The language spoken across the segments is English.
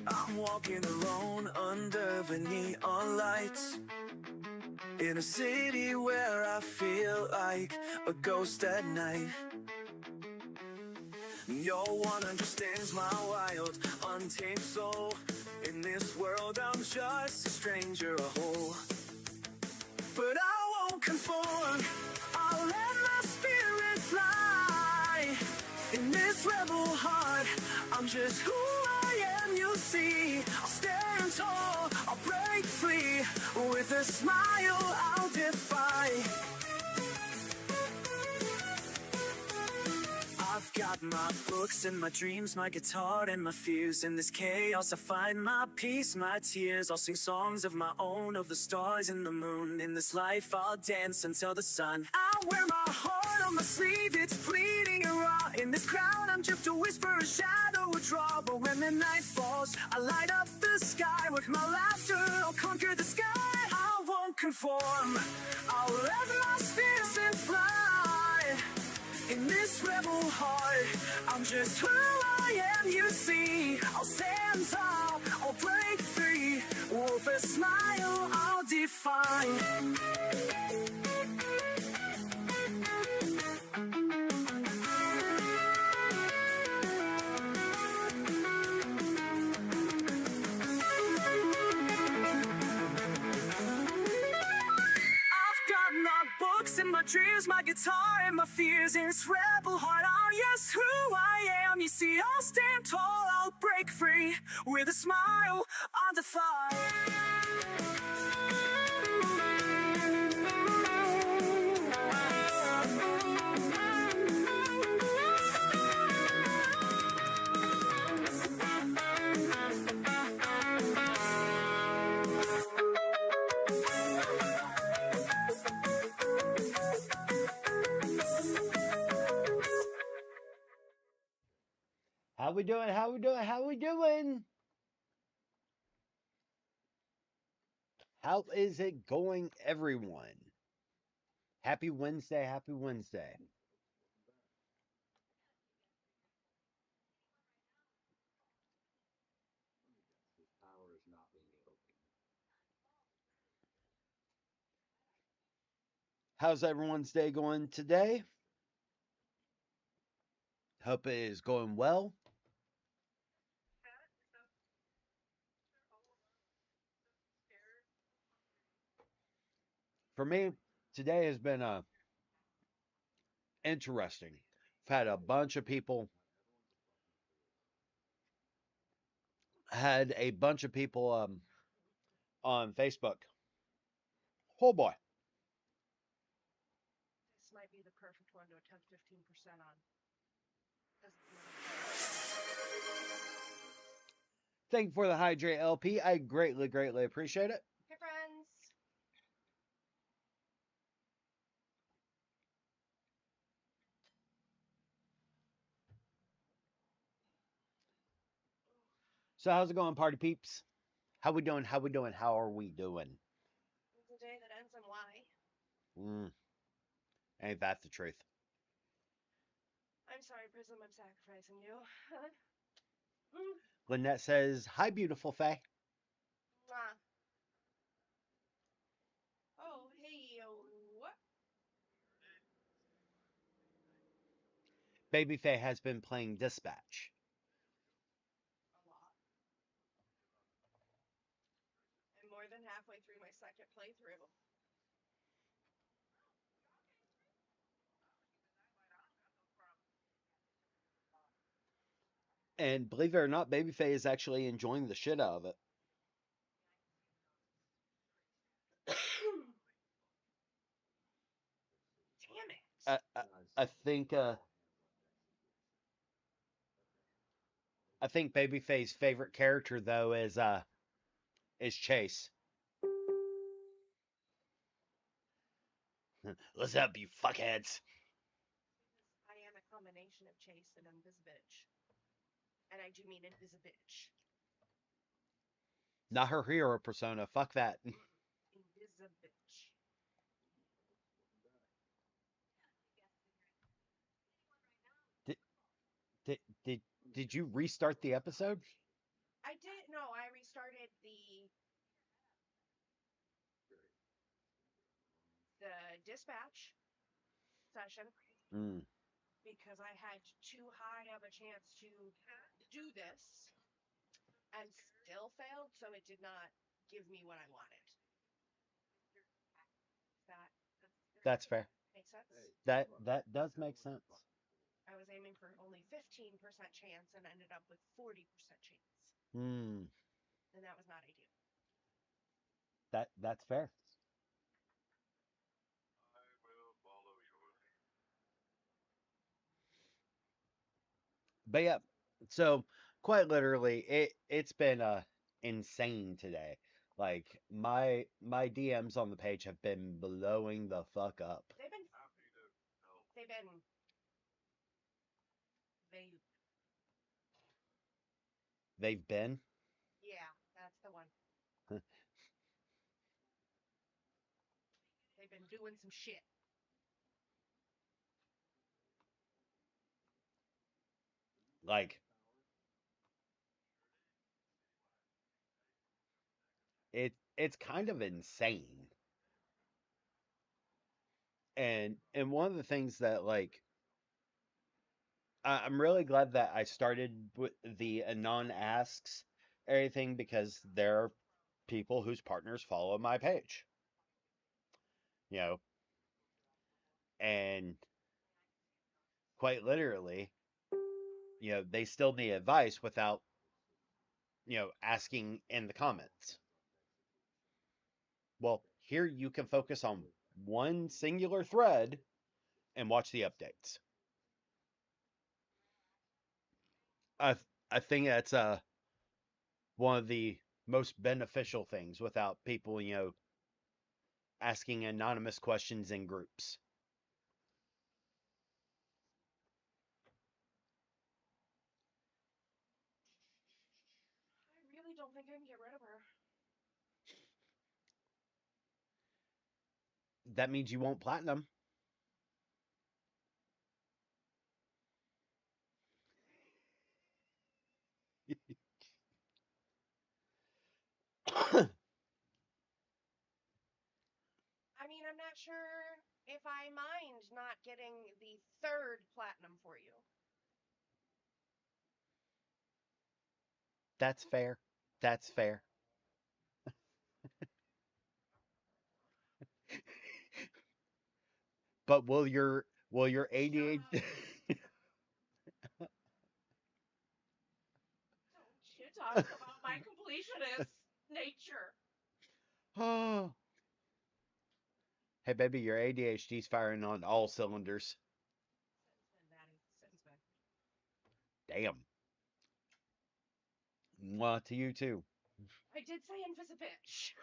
I'm walking alone under the neon lights, in a city where I feel like a ghost at night. No one understands my wild, untamed soul. In this world I'm just a stranger, a hole. But I won't conform, I'll let my spirit fly. In this rebel heart, I'm just who I am, you'll see. I'll stand tall, I'll break free. With a smile I'll defy. I've got my books and my dreams, my guitar and my fears. In this chaos I find my peace, my tears. I'll sing songs of my own, of the stars and the moon. In this life I'll dance until the sun. I wear my heart on my sleeve, it's bleeding and raw. In this crowd I'm just a whisper, a shadow, a draw. But when the night falls, I light up the sky. With my laughter I'll conquer the sky. I won't conform, I'll let my spirit fly. In this rebel heart, I'm just who I am, you see. I'll stand tall, I'll break free. With a smile, I'll define. And my dreams, my guitar and my fears. In this rebel heart, I'm yes who I am. You see, I'll stand tall, I'll break free. With a smile, I'll defy. How we doing? How we doing? How we doing? How is it going, everyone? Happy Wednesday. Happy Wednesday. How's everyone's day going today? Hope it is going well. For me, today has been interesting. I've had a bunch of people on Facebook. Oh boy. This might be the perfect one to attempt 15% on. Thank you for the hydrate LP. I greatly, greatly appreciate it. Hey friends. So how's it going, party peeps? How we doing? How we doing? How are we doing? It's a day that ends in Y. Ain't that the truth? I'm sorry, Prism, I'm sacrificing you. Lynette says, hi, beautiful Faye. Mwah. Oh, hey, what? Baby Faye has been playing Dispatch. A lot. I'm more than halfway through my second playthrough. And believe it or not, Baby Faye is actually enjoying the shit out of it. Damn it. I think Baby Faye's favorite character though is Chase. What's up, you fuckheads? I am a combination of Chase and Invisibitch. And I do mean Invisibitch. Not her hero persona. Fuck that. Invisibitch. Did you restart the episode? I did no, I restarted the dispatch session Mm, because I had too high of a chance to do this and still failed, so it did not give me what I wanted. That that's fair. makes sense. That does make sense. I was aiming for only 15% chance and ended up with 40% chance. Hmm. And that was not ideal. That's fair. But yeah, so quite literally, it's been insane today. Like my DMs on the page have been blowing the fuck up. They've been they They've been yeah, that's the one. They've been doing some shit. like it's kind of insane. And one of the things that like I'm really glad that I started with the anon asks everything because there are people whose partners follow my page, you know, and quite literally, they still need advice without, asking in the comments. Well, here you can focus on one singular thread and watch the updates. I I think that's one of the most beneficial things without people, asking anonymous questions in groups. I really don't think I can get rid of her. That means you won't platinum. I mean, I'm not sure if I mind not getting the third platinum for you. That's fair. That's fair. But will your Shut up. ADHD Don't you talk about my completionist nature. Oh, hey baby, your ADHD's firing on all cylinders. Since when, Daddy? Since when? Damn. Mwah to you too. I did say Invisibitch.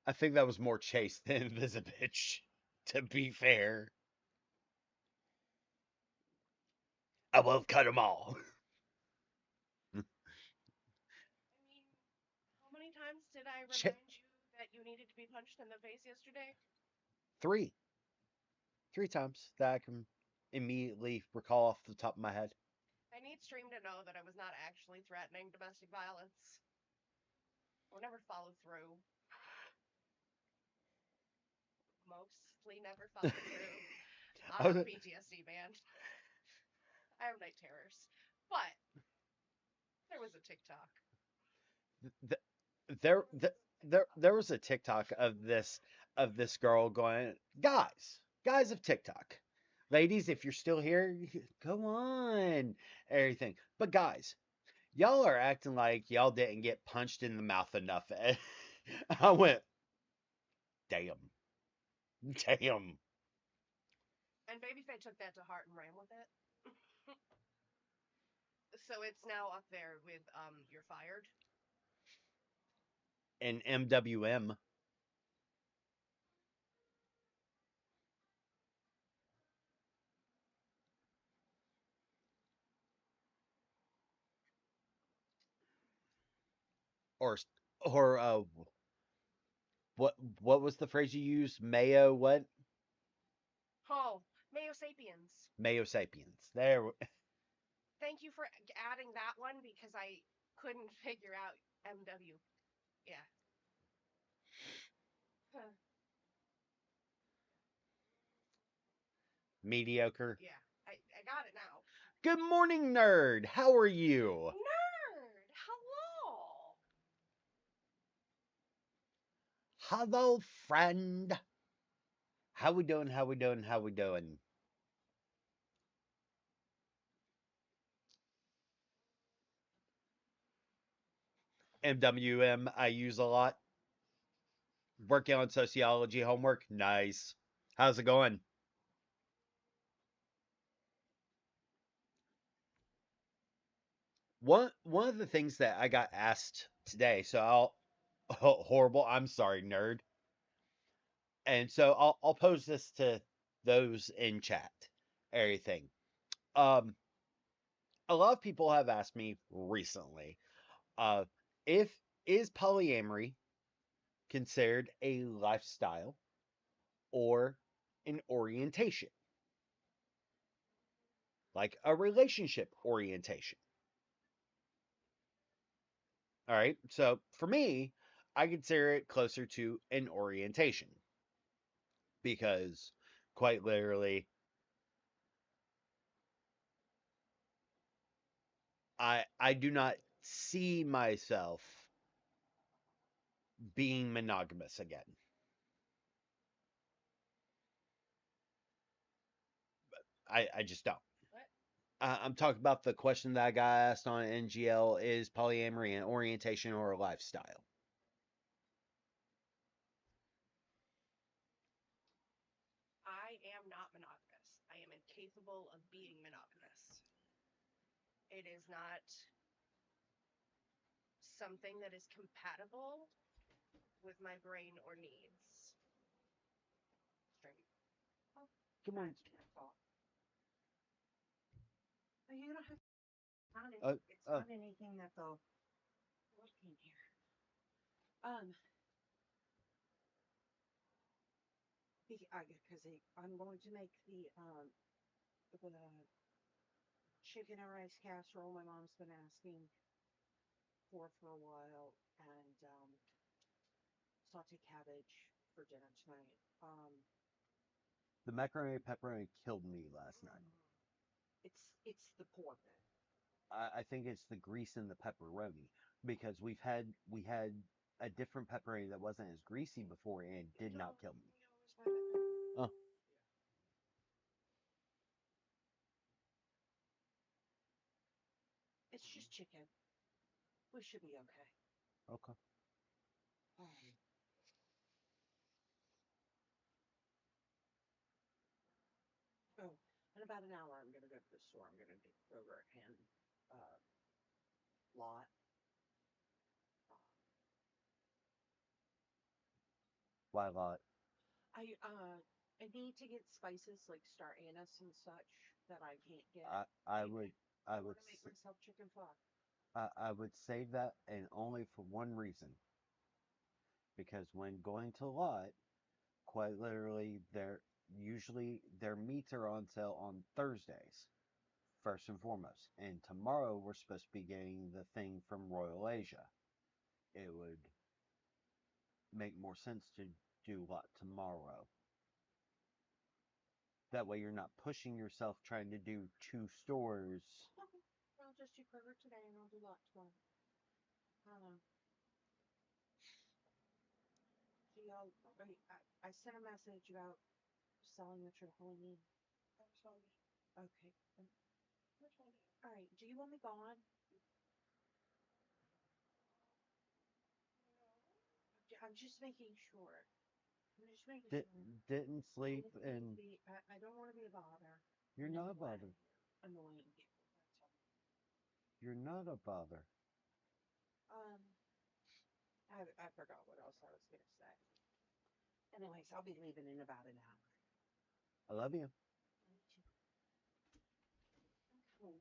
I think that was more Chase than Visibitch, to be fair. I will cut them all. I mean, how many times did I Ch- remind you that you needed to be punched in the face yesterday? three. Three times that I can immediately recall off the top of my head. I need Stream to know that I was not actually threatening domestic violence. Or never followed through. Mostly never followed through. I'm on Oh, PTSD, man. I have night terrors. But there was a TikTok. th- there was a TikTok of this girl going, guys of TikTok, ladies, if you're still here, go on, everything. But guys, y'all are acting like y'all didn't get punched in the mouth enough. I went, damn, damn. And Babyface took that to heart and ran with it. So it's now up there with You're Fired. And MWM, or or what was the phrase you used? Mayo what? Oh, Mayo Sapiens. Mayo sapiens. There. Thank you for adding that one because I couldn't figure out MW. Yeah. Huh. Mediocre. Yeah. I got it now. Good morning, nerd. How are you? Nerd! Hello! Hello, friend. How we doing? How we doing? How we doing? MWM I use a lot. Working on sociology homework. Nice. How's it going? One of the things that I got asked today, so I'll horrible. I'm sorry, nerd. And so I'll pose this to those in chat. Everything. Um, a lot of people have asked me recently, uh, if is polyamory considered a lifestyle or an orientation, like a relationship orientation. All right. So for me, I consider it closer to an orientation because quite literally, I do not see myself being monogamous again. I just don't. What? I'm talking about the question that I got asked on NGL: is polyamory an orientation or a lifestyle? I am not monogamous. I am incapable of being monogamous. It is not something that is compatible with my brain or needs. Straight. Oh, Come on. that's your fault. Oh, you don't have on it. Uh, It's uh, not anything that they'll look in here. Um, because I'm going to make the chicken and rice casserole my mom's been asking for a while, and sauteed cabbage for dinner tonight. the macaroni and pepperoni killed me last night. It's the pork. I think it's the grease in the pepperoni because we had a different pepperoni that wasn't as greasy before and it did not kill me. We always have it. Oh, It's just chicken. We should be okay. okay. Um, oh, in about an hour, I'm gonna go to the store. I'm gonna do Kroger and uh, Lot. Why not? I need to get spices like star anise and such that I can't get I chicken. would I I would want to make myself chicken pho. I would save that and only for one reason because when going to lot, quite literally their meats are on sale on Thursdays first and foremost. And tomorrow we're supposed to be getting the thing from Royal Asia. It would make more sense to do what tomorrow. That way you're not pushing yourself trying to do two stores. Okay. I'll just do Kroger today and I'll do Lot tomorrow. I don't know. So y'all, I sent a message about selling the Tripoli. Okay. All right. Do you want me gone? I'm just making sure. I'm just making Di- sure. didn't I sleep don't need to and be. I don't want to be a bother. you're And not a annoying, bother. annoying people. That's all. You're not a bother. Um, I forgot what else I was gonna say. Anyways, I'll be leaving in about an hour. I love you. Okay.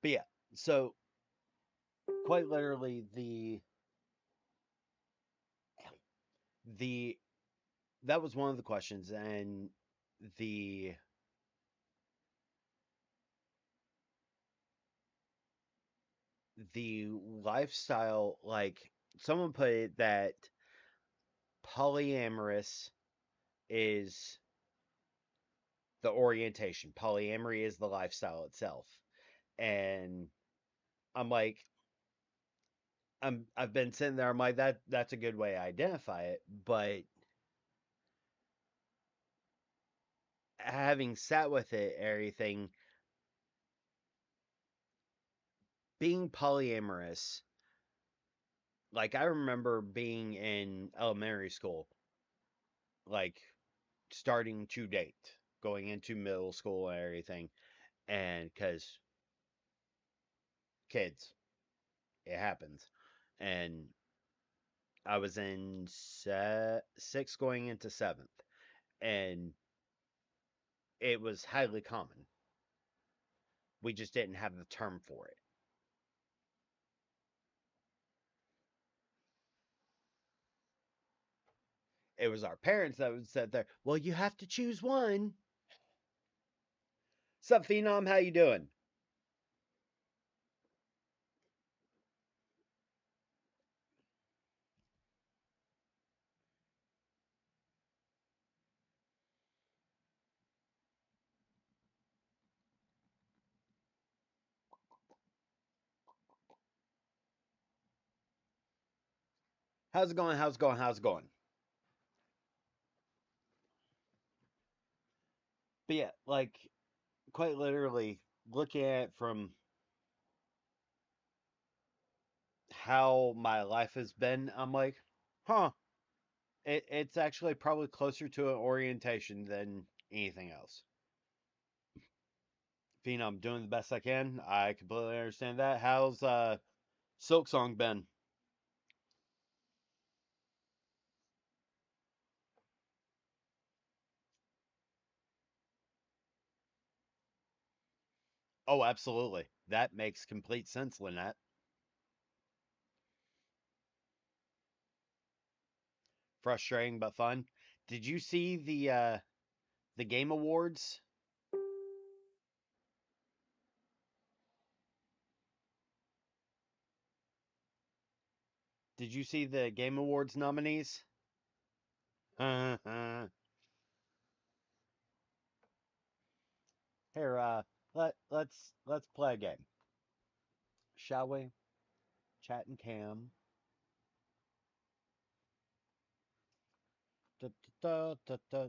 But yeah, so quite literally the that was one of the questions, and the the lifestyle, like someone put it that polyamorous is the orientation, polyamory is the lifestyle itself. And I'm like, I've been sitting there, I'm like, that's a good way to identify it. But having sat with it, everything, being polyamorous, like I remember being in elementary school, like starting to date, going into middle school and everything, and because kids, it happens. And I was in sixth going into seventh, and it was highly common. We just didn't have the term for it. It was our parents that would sit there, well, you have to choose one. Sup, Phenom? How you doing? How's it going? How's it going? How's it going? But yeah, like quite literally looking at it from how my life has been, I'm like, huh, it's actually probably closer to an orientation than anything else. Phenom, doing the best I can. I completely understand that. How's Silk Song been? Oh, absolutely. That makes complete sense, Lynette. Frustrating but fun. Did you see the Game Awards? Did you see the Game Awards nominees? Here, let's play a game, shall we? Chat and Cam. Da, da, da, da, da.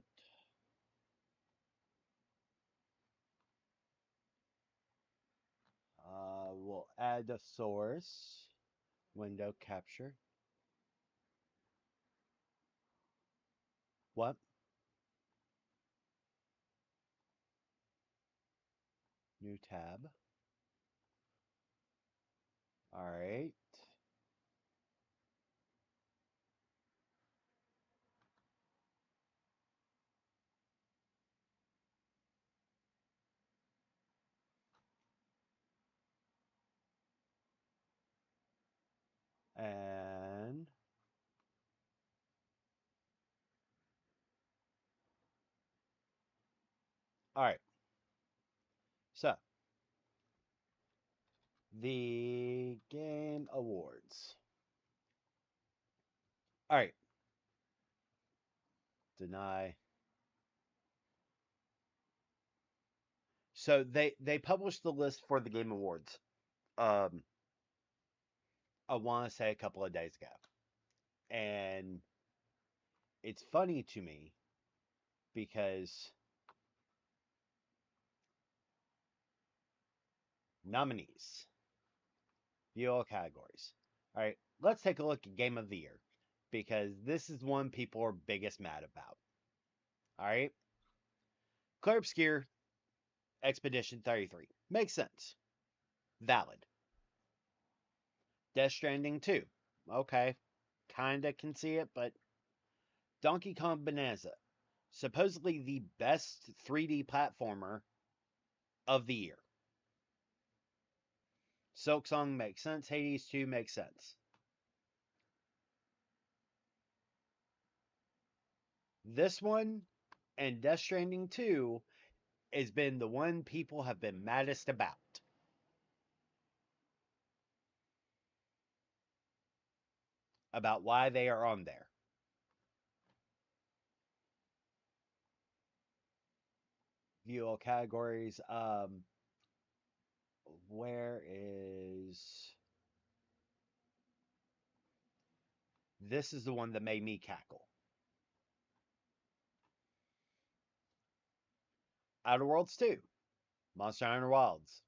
We'll add a source. Window capture. What? New tab. All right. And all right. So the Game Awards. All right. Deny. So they published the list for the Game Awards. Um, I want to say a couple of days ago, and it's funny to me because nominees, view all categories. All right, let's take a look at Game of the Year because this is one people are biggest mad about. All right, Clear Obscure Expedition 33 makes sense, valid. Death Stranding 2, okay, kinda can see it, but Donkey Kong Bonanza, supposedly the best 3D platformer of the year. Silk Song makes sense. Hades 2 makes sense. This one and Death Stranding 2 has been the one people have been maddest about. About why they are on there. View all categories. Where is this? Is the one that made me cackle. Outer Worlds 2, Monster Hunter Wilds,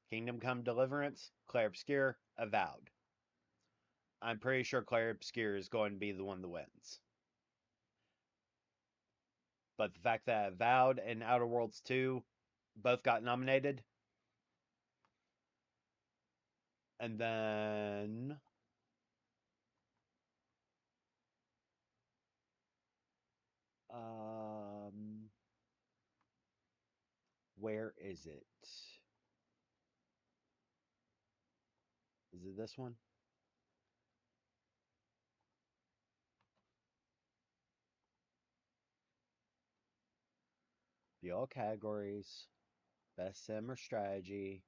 Kingdom Come Deliverance, Clair Obscur, Avowed. I'm pretty sure Clair Obscur is going to be the one that wins. But the fact that Avowed and Outer Worlds 2 both got nominated, and then where is it? Is it this one? The all categories, best sim or strategy.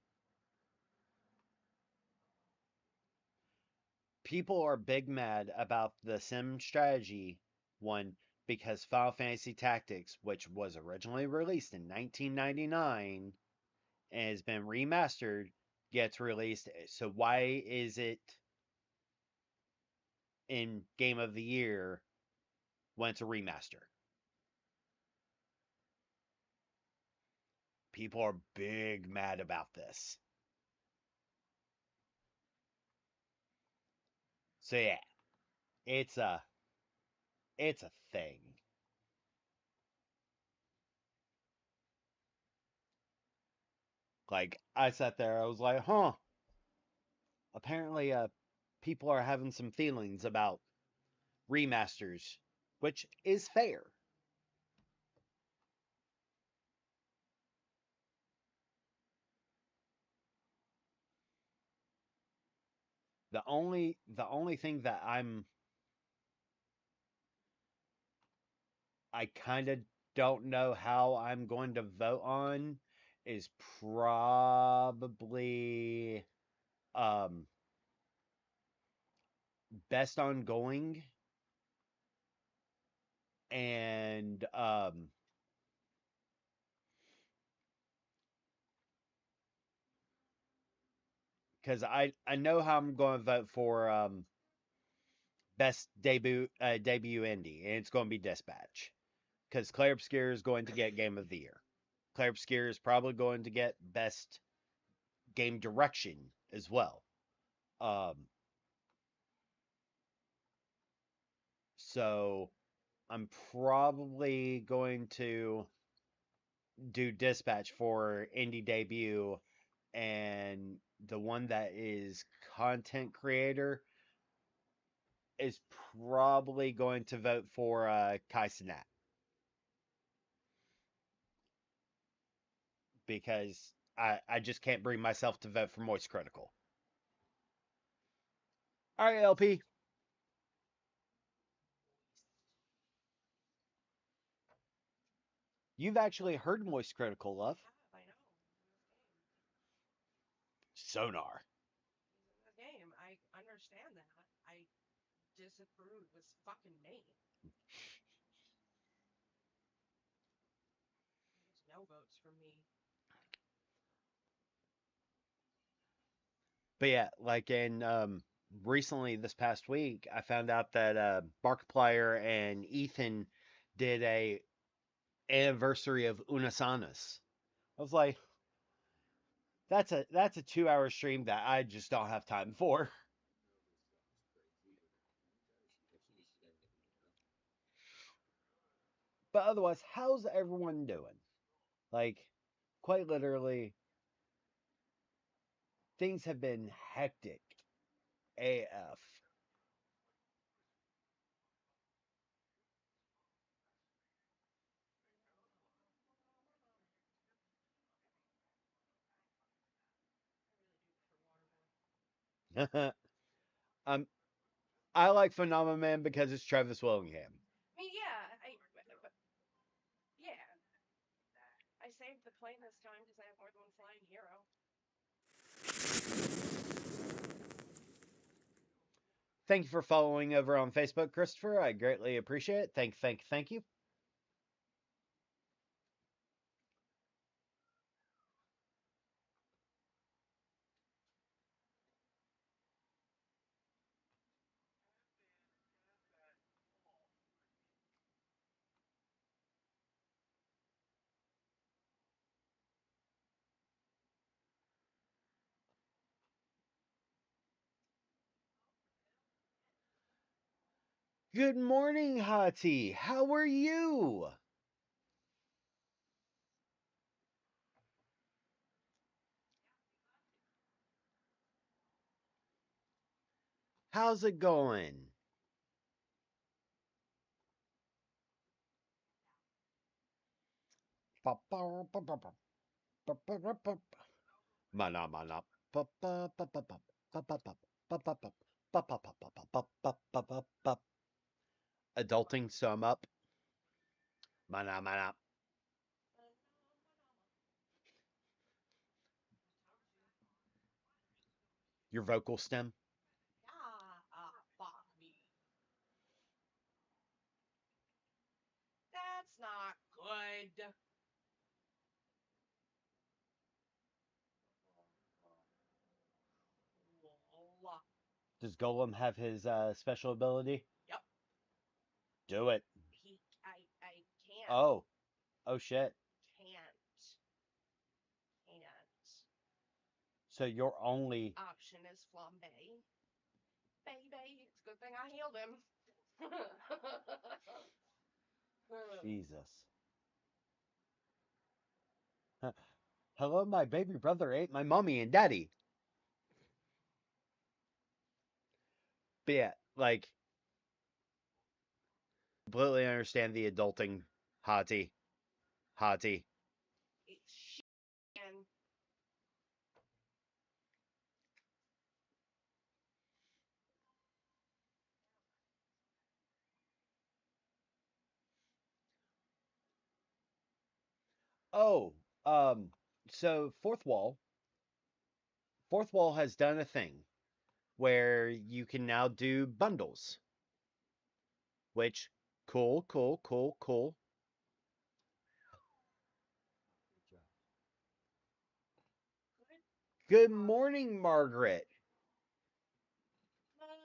People are big mad about the sim strategy one because Final Fantasy Tactics, which was originally released in 1999 and has been remastered, gets released. So why is it in Game of the Year when it's a remaster? People are big mad about this. So yeah, it's a it's a thing. Like I sat there, I was like, huh. Apparently, people are having some feelings about remasters, which is fair. The only thing that I kind of don't know how I'm going to vote on is probably um best ongoing and because I know how I'm going to vote for best debut indie, and it's going to be Dispatch because Claire Obscur is going to get Game of the Year. Claire Obscur is probably going to get best game direction as well. Um, so I'm probably going to do Dispatch for indie debut, and the one that is content creator is probably going to vote for Kai Cenat because I just can't bring myself to vote for Moist Critical. All right, LP, you've actually heard Moist Critical, love. I have, I know. Sonar. He's in this game. I understand that. I disapprove of his fucking name. There's no votes from me. But yeah, like in recently this past week, I found out that Markiplier and Heathen did a anniversary of Unasanas. I was like, that's a 2 hour stream that I just don't have time for. But otherwise, how's everyone doing? Like, quite literally, things have been hectic AF. um, I like Phenomenon Man because it's Travis Willingham. I mean, yeah, the plane this time because I have more than one flying hero. Thank you for following over on Facebook, Christopher. I greatly appreciate it. Thank you. Good morning, Hati. How are you? How's it going? Mana mana. Adulting sum up. Mana mana. Your vocal stem. Fuck me. That's not good. Lol. Does Golem have his special ability? Yep. Do it. I can't. Oh. Oh shit. Can't. So your only Option is flambe. Baby, it's a good thing I healed him. Jesus. Hello, my baby brother ate my mommy and daddy. But yeah, like completely understand the adulting Hati. It's shit. And Oh, so Fourth Wall has done a thing where you can now do bundles, which cool. Good morning, Margaret. morning.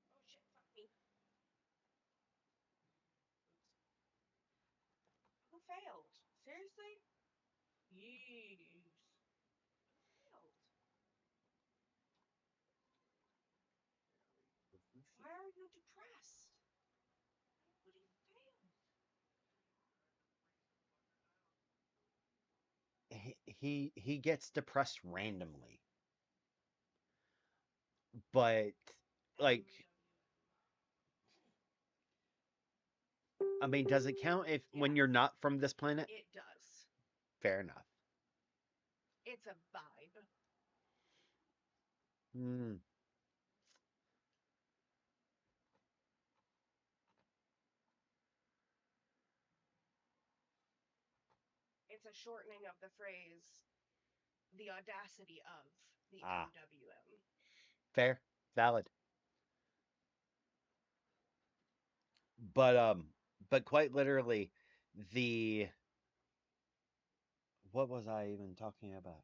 Oh shit, fuck me. Who failed? Seriously? Yeesh. Who failed? Why are you depressed? Nobody failed. He gets depressed randomly, but like I mean, does it count if when you're not from this planet? It does. Fair enough. It's a vibe. Hmm. It's a shortening of the phrase, the audacity of the Ah. MWM. Fair, valid. But quite literally, the what was I even talking about?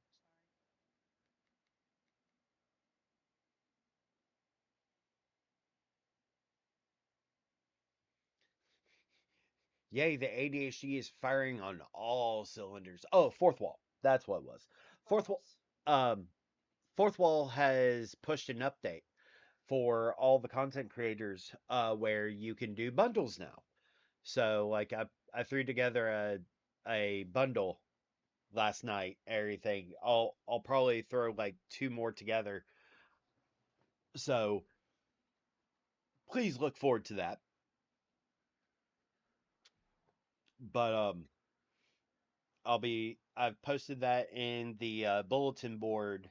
Yay, the ADHD is firing on all cylinders. Oh, Fourth Wall. That's what it was. Fourth Wall. Um, Fourth Wall has pushed an update for all the content creators, where you can do bundles now. So like I threw together a bundle last night. Everything. I'll probably throw like two more together. So please look forward to that. But I've posted that in the bulletin board,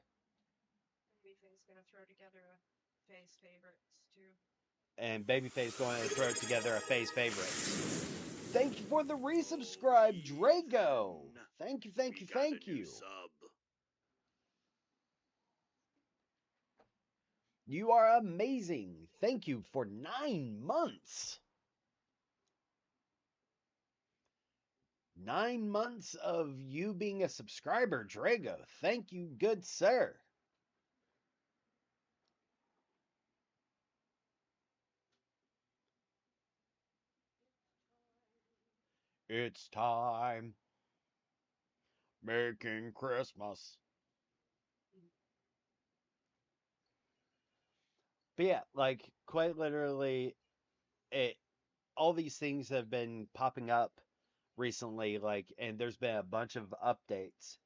Babyface gonna throw together a phase favorites too. and Babyface going to throw together a phase favorites. Thank you for the resubscribe, Drago. Thank you, thank you, We got a thank new you. sub. You are amazing. Thank you for 9 months. 9 months of you being a subscriber, Drago. Thank you, good sir. It's time making Christmas. But yeah, like quite literally, it all these things have been popping up recently, like, and there's been a bunch of updates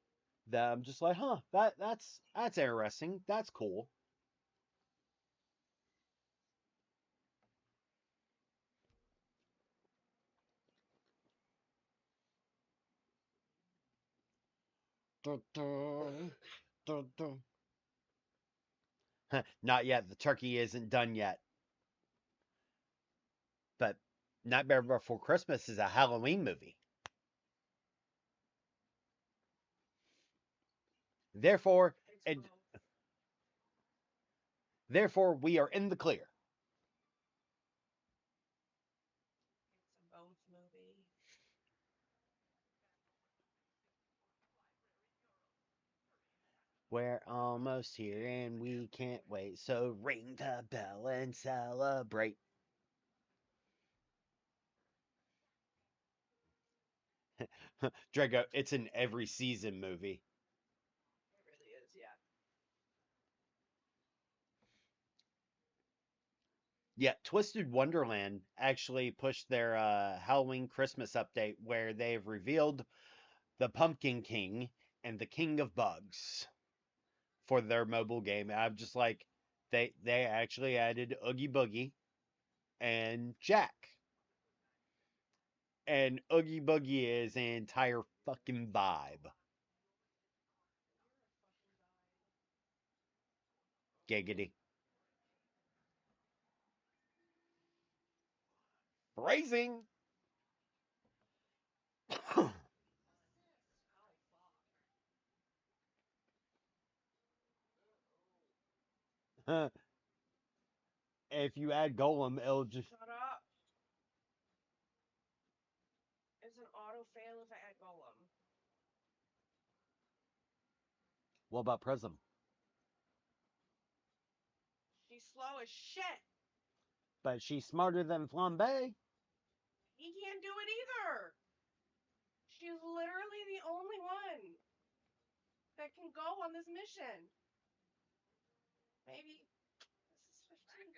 that I'm just like, huh, that's interesting. That's cool. Dun, dun, dun, dun. Not yet. The turkey isn't done yet. But Nightmare Before Christmas is a Halloween movie. Therefore, It's and both. therefore we are in the clear. It's a both movie. We're almost here and we can't wait. So ring the bell and celebrate. Drago, it's an every season movie. It really is, yeah. Yeah, Twisted Wonderland actually pushed their Halloween Christmas update where they've revealed the Pumpkin King and the King of Bugs for their mobile game. I'm just like, they actually added Oogie Boogie and Jack. And Oogie Boogie is an entire fucking vibe. You're a fucking vibe. Giggity. Phrasing. Oh, fuck. If you add Golem, it'll just. Shut up. It's an auto fail if I add Golem. What about Prism? She's slow as shit. But she's smarter than Flambe. He can't do it either. She's literally the only one that can go on this mission. Maybe this is 15.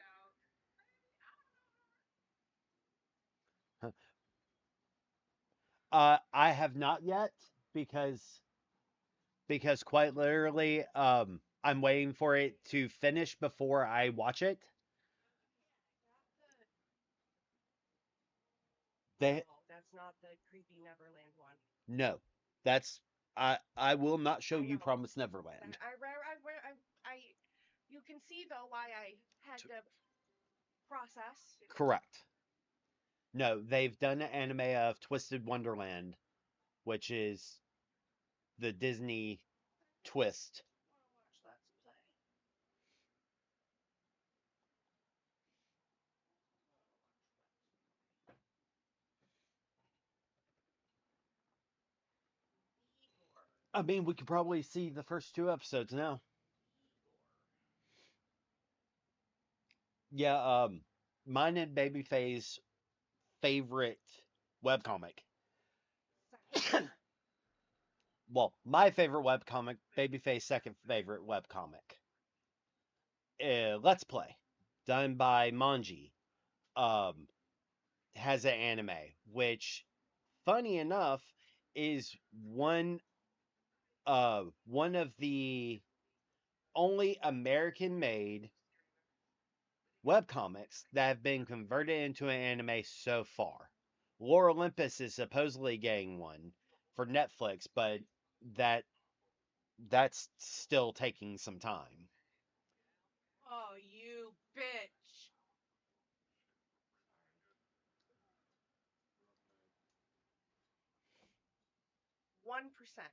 I have not yet because quite literally, I'm waiting for it to finish before I watch it. They Oh, that's not the creepy Neverland one. no, that's I will not show I you know. Promise Neverland. You can see though why I had to process. Correct. No, they've done an anime of Twisted Wonderland, which is the Disney twist. I want to watch Let's Play. Igor. I mean, we could probably see the first two episodes now. Yeah, mine and Babyface's favorite webcomic. Second. Well, my favorite webcomic, Babyface's second favorite webcomic. Let's Play, done by Manji, um, has an anime, which, funny enough, is one of the only American-made webcomics that have been converted into an anime so far. Lore Olympus is supposedly getting one for Netflix, but that that's still taking some time. Oh, you bitch. 1%.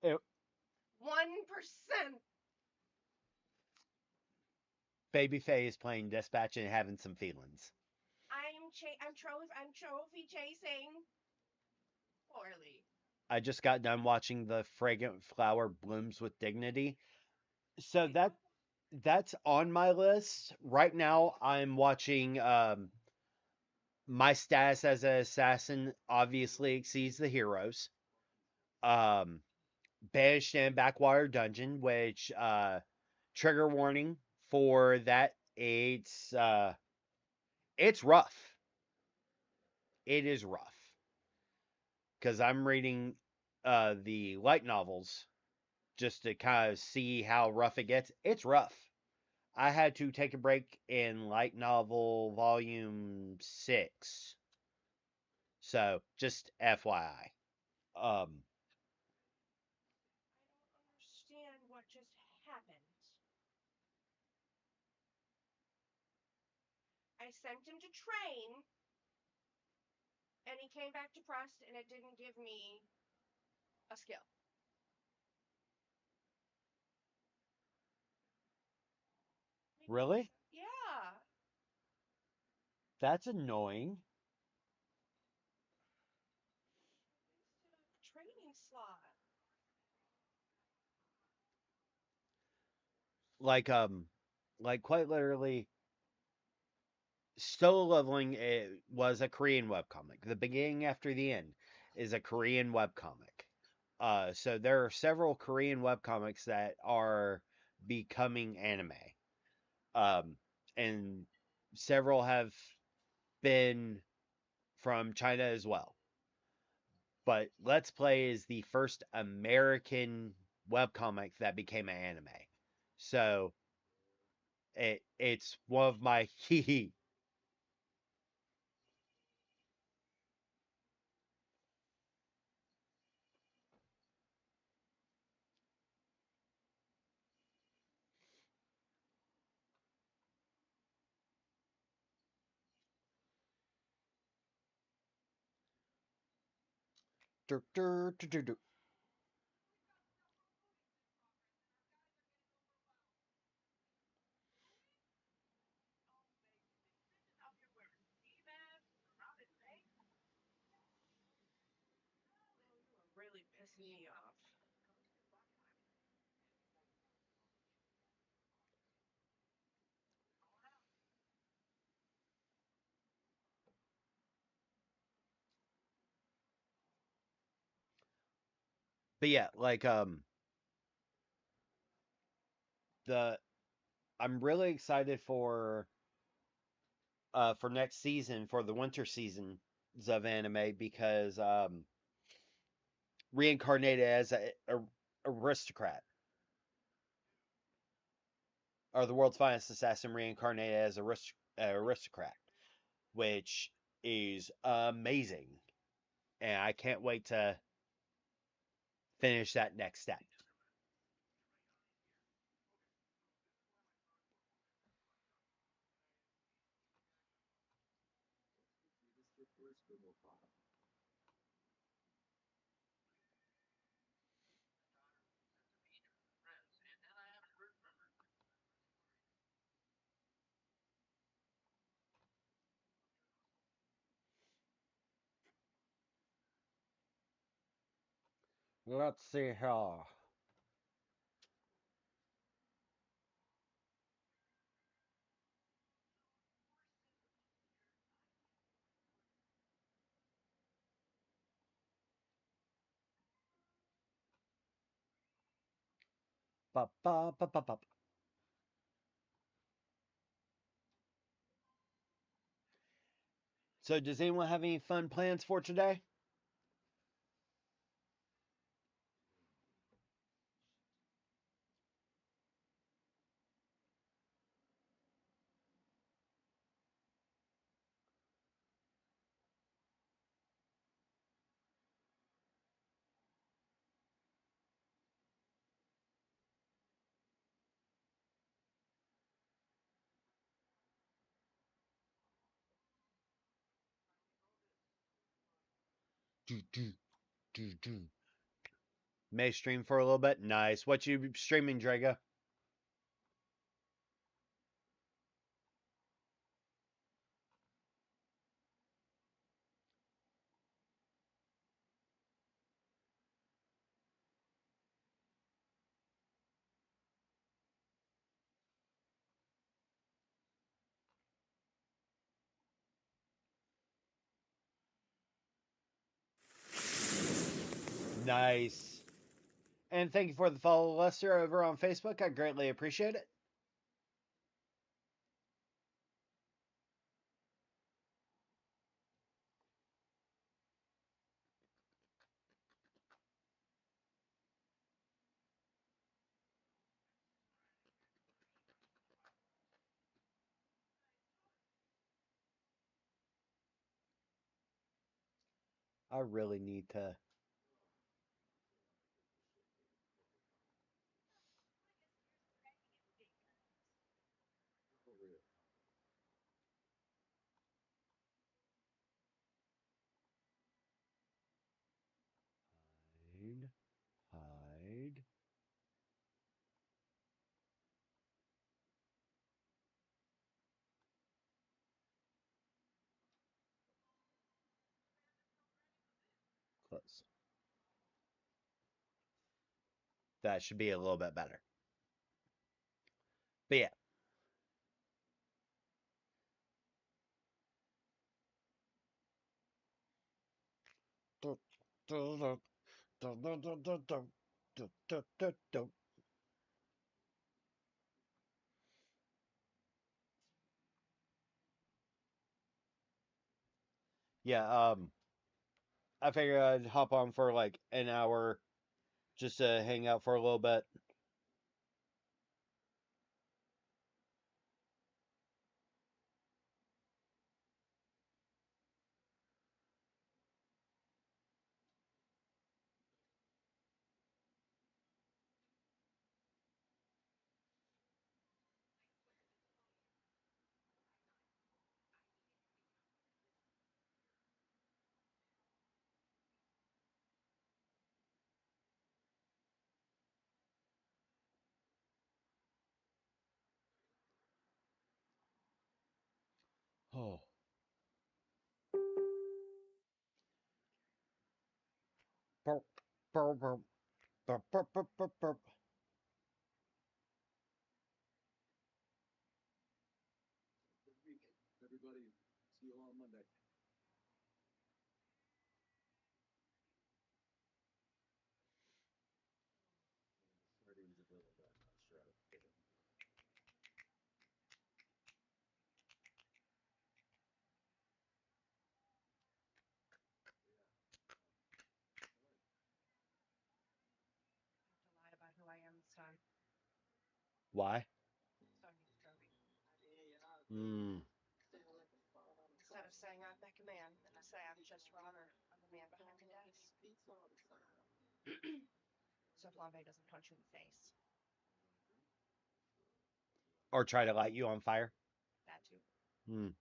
It, 1%. Babyface is playing Dispatch and having some feelings. I'm trophy chasing poorly. I just got done watching The Fragrant Flower Blooms with Dignity. So Okay. that's on my list. Right now I'm watching My Status as an Assassin obviously exceeds the heroes. Um Banished in Backwater Dungeon, which trigger warning for that, it's rough. It is rough. Because I'm reading the light novels just to kind of see how rough it gets. It's rough. I had to take a break in light novel volume 6. So, just FYI. Um, I don't understand what just happened. I sent him to train, and he came back depressed, and it didn't give me a skill. Make no really? Yeah. That's annoying. I wasted a training slot. Like, like quite literally, Solo Leveling was a Korean webcomic. The beginning after the end is a Korean webcomic. So there are several Korean webcomics that are becoming anime. Um, and several have been from China as well. But Let's Play is the first American webcomic that became an anime. So it's one of my Oh, you are really pissing me off. But yeah, like the I'm really excited for next season, for the winter seasons of anime, because reincarnated as a aristocrat, or the world's finest assassin reincarnated as aristocrat, which is amazing, and I can't wait to finish that next step. Let's see here. Ba, ba, ba, ba, ba. So, does anyone have any fun plans for today? Do, do, do, do. May stream for a little bit. Nice. What you streaming, Drago? Nice. And thank you for the follow, Lester, over on Facebook. I greatly appreciate it. I really need to hide, hide. Close. That should be a little bit better. But yeah. Yeah, I figured I'd hop on for like an hour just to hang out for a little bit. Oh. Burp, burp, burp, burp, burp, burp, burp, burp. I have to lie about who I am this time. Why? Sonya's Jovi. Hmm. Instead of saying I'm Mega Man, then I say I'm just Robert. I'm the man behind the desk. So Flambe doesn't punch you in the face. Or try to light you on fire? That too. Hmm.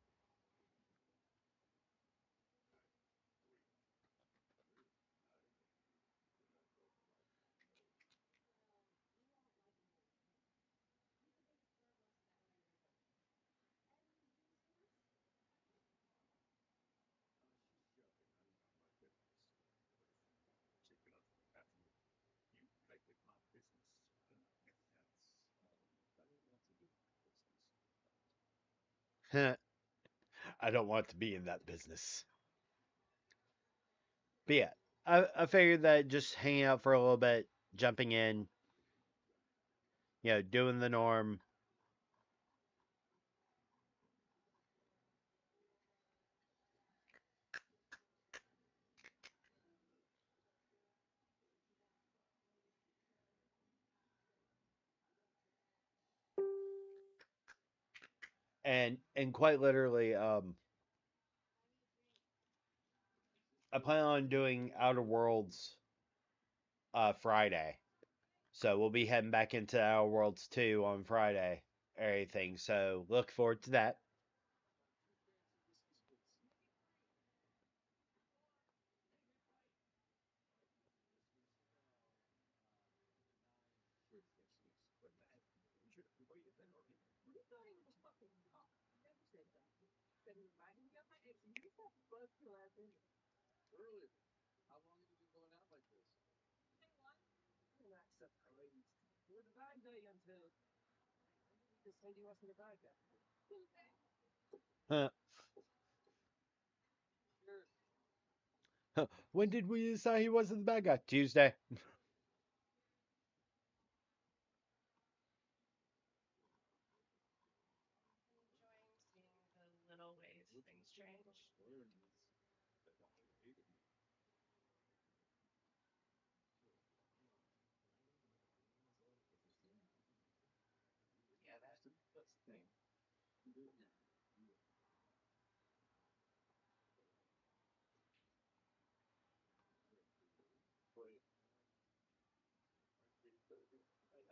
I don't want to be in that business. But yeah, I figured that just hanging out for a little bit, jumping in, doing the norm. And quite literally, I plan on doing Outer Worlds Friday. So we'll be heading back into Outer Worlds 2 on Friday. Everything. So look forward to that. Huh. When did we decide he wasn't the bad guy? Tuesday.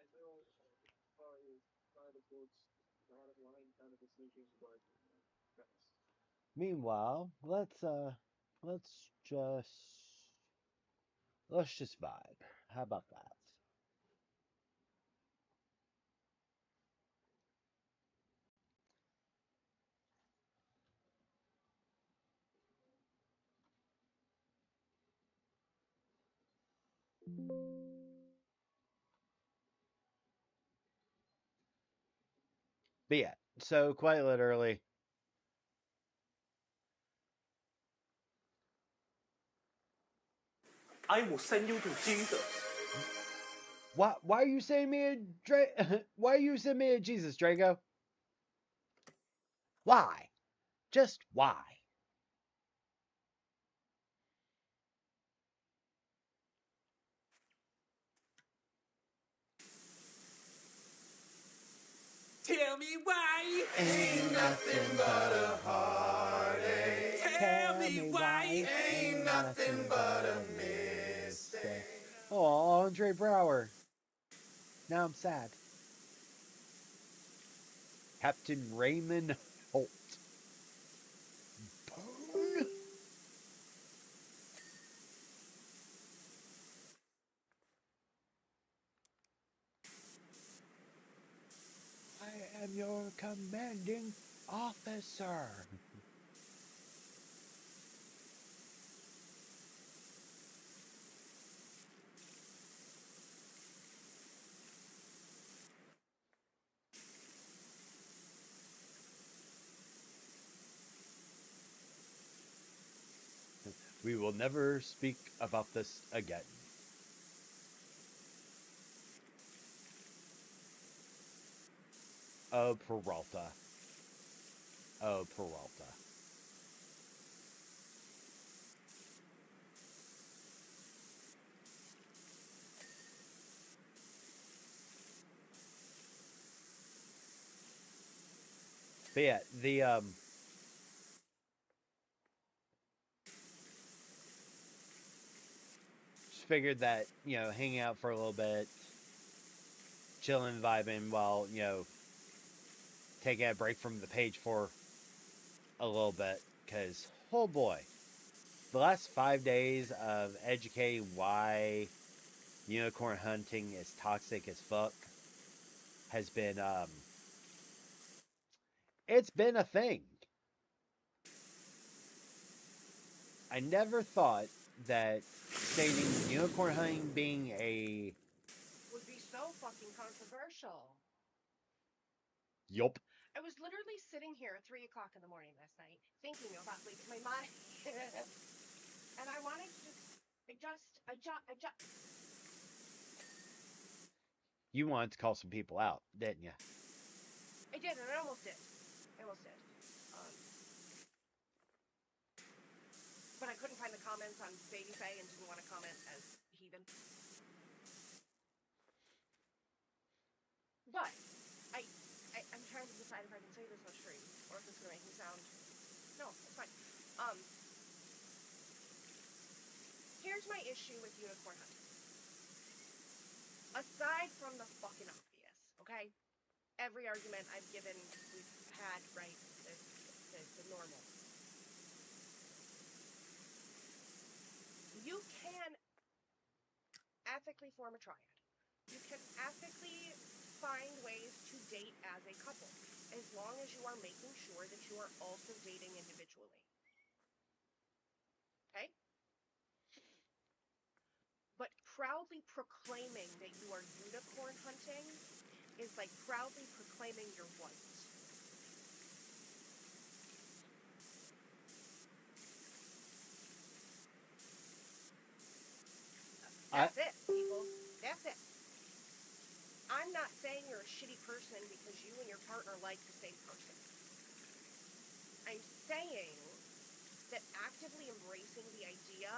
Enjoying seeing the little ways things change. Yeah, that's the thing. Meanwhile, let's just vibe. How about that? But yeah, so quite literally, I will send you to Jesus. why are you saying me a why are you sending me a Jesus, Drago? Why? Just why? Tell me why. Ain't nothing but a heartache. Tell me why. Ain't nothing but a mistake. Oh, Andre Brower. Now I'm sad. Captain Raymond Holt. Bone? I am your commanding officer. We will never speak about this again. Oh, Peralta. Oh, Peralta. But yeah, the just figured that, hanging out for a little bit, chilling, vibing while, taking a break from the page for a little bit. Because, oh boy, the last 5 days of educating why unicorn hunting is toxic as fuck has been, it's been a thing. I never thought that stating unicorn hunting being a Would be so fucking controversial. yup. I was literally sitting here at 3 o'clock in the morning last night thinking about like my mind, and I wanted to just adjust. You wanted to call some people out, didn't you? I did, and I almost did. Um, but I couldn't find the comments on Baby Faye and didn't want to comment as Heathen. But I'm trying to decide if I can say this on stream or if it's gonna make me sound. No, it's fine. Um, Here's my issue with unicorn hunting. Aside from the fucking obvious, okay? Every argument I've given, we've had, right? The normal. You can ethically form a triad. You can ethically find ways to date as a couple. As long as you are making sure that you are also dating individually. Okay? But proudly proclaiming that you are unicorn hunting is like proudly proclaiming you're white. I That's it, people. That's it. I'm not saying you're a shitty person because you and your partner like the same person. I'm saying that actively embracing the idea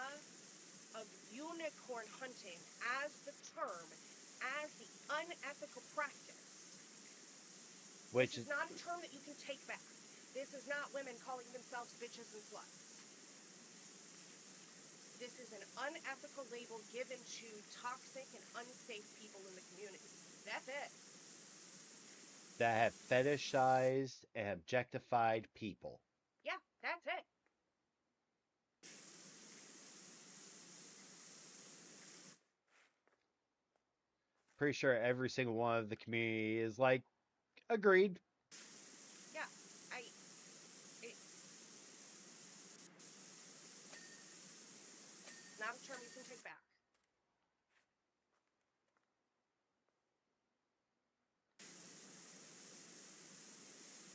of unicorn hunting as the term, as the unethical practice. which This is not a term that you can take back. This is not women calling themselves bitches and sluts. This is an unethical label given to toxic and unsafe people in the community. That's it. that have fetishized and objectified people. Yeah, that's it. Pretty sure every single one of the community is like, agreed. Yeah, not a term you can take back.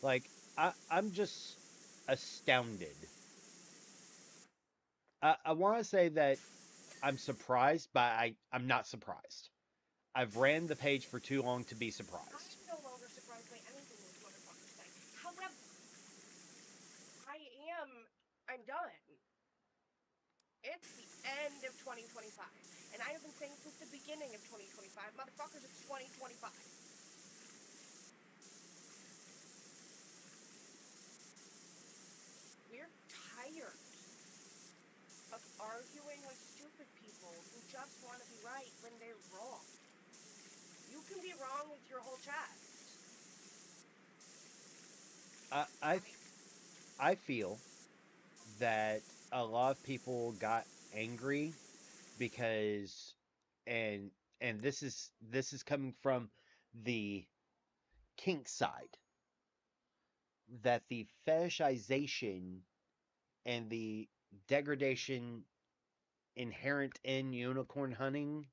Like, I'm just astounded. I want to say that I'm surprised, but I'm not surprised. I've ran the page for too long to be surprised. I'm no longer surprised by anything those motherfuckers say. However, I'm done. It's the end of 2025. And I have been saying since the beginning of 2025, motherfuckers, it's 2025. We're tired of arguing with stupid people who just want to be right when they're wrong. You can be wrong with your whole chest. I I, I feel that a lot of people got angry because and this is coming from the kink side, that the fetishization and the degradation inherent in unicorn hunting,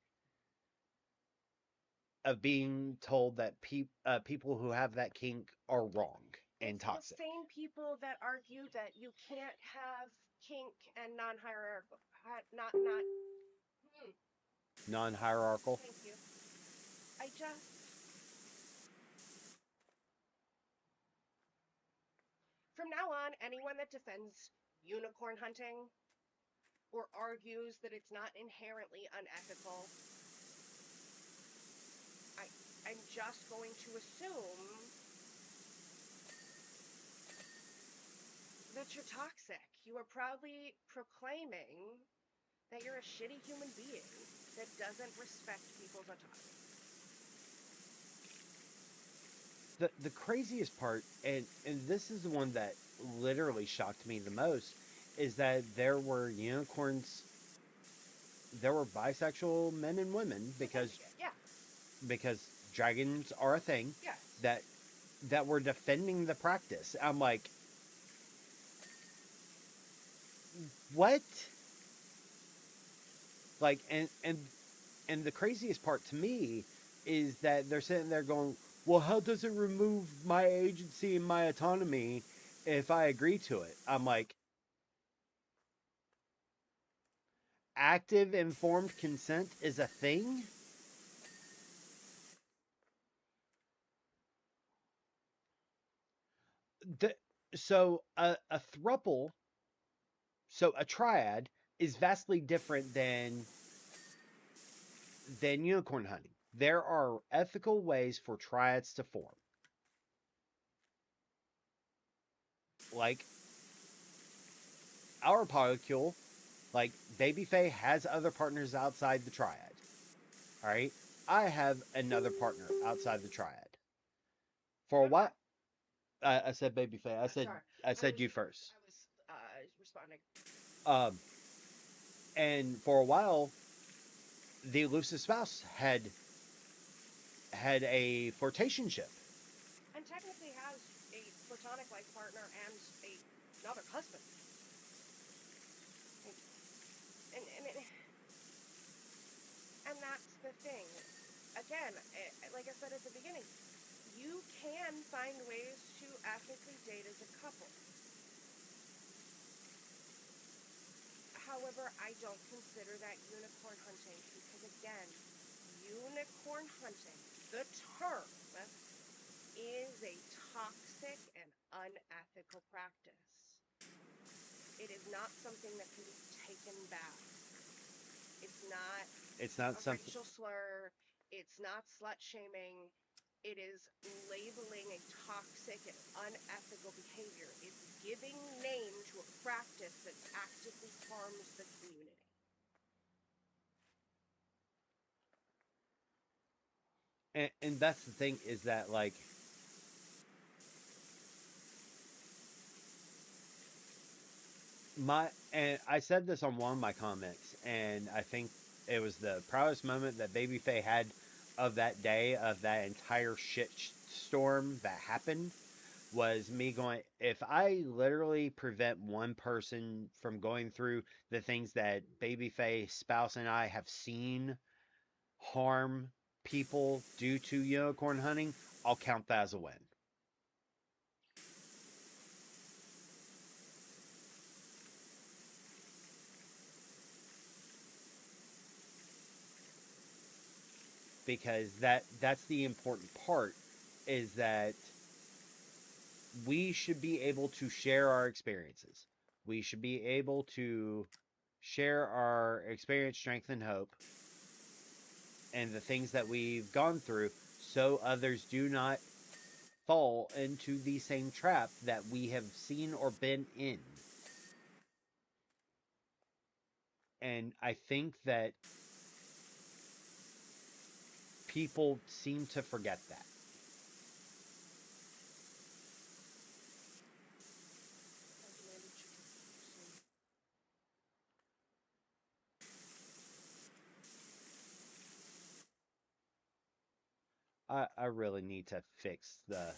of being told that people who have that kink are wrong and It's toxic. the same people that argue that you can't have kink and non-hierarchical, not. Non-hierarchical. Thank you. I just From now on, anyone that defends unicorn hunting or argues that it's not inherently unethical, I'm just going to assume that you're toxic. You are proudly proclaiming that you're a shitty human being that doesn't respect people's autonomy. The craziest part, and this is the one that literally shocked me the most, is that there were unicorns, there were bisexual men and women, Yeah, because dragons are a thing, yeah. that were defending the practice. I'm like, what? Like, and the craziest part to me is that they're sitting there going, well, how does it remove my agency and my autonomy if I agree to it? I'm like, active informed consent is a thing? The, so a thruple, so a triad, is vastly different than unicorn hunting. There are ethical ways for triads to form. Like our polycule, like Babyface has other partners outside the triad. All right, I have another partner outside the triad. For a while, I said Babyface. I said you first. I was responding. Um, and for a while, the elusive spouse had a flirtationship. And technically has a platonic life partner and another husband. And that's the thing. Again, like I said at the beginning, you can find ways to ethically date as a couple. However, I don't consider that unicorn hunting because, again, unicorn hunting, the term, is a toxic and unethical practice. It is not something that can be taken back. It's not It's not a something. racial slur. It's not slut shaming. It is labeling a toxic and unethical behavior. It's giving name to a practice that actively harms the community. And that's the thing is that like and I said this on one of my comments, and I think it was the proudest moment that Baby Faye had of that day, of that entire shit storm that happened, was me going, if I literally prevent one person from going through the things that Baby Faye's spouse and I have seen harm people due to unicorn hunting, I'll count that as a win. Because that's the important part, is that we should be able to share our experiences. We should be able to share our experience, strength, and hope, and the things that we've gone through, so others do not fall into the same trap that we have seen or been in. And I think that people seem to forget that. I really need to fix the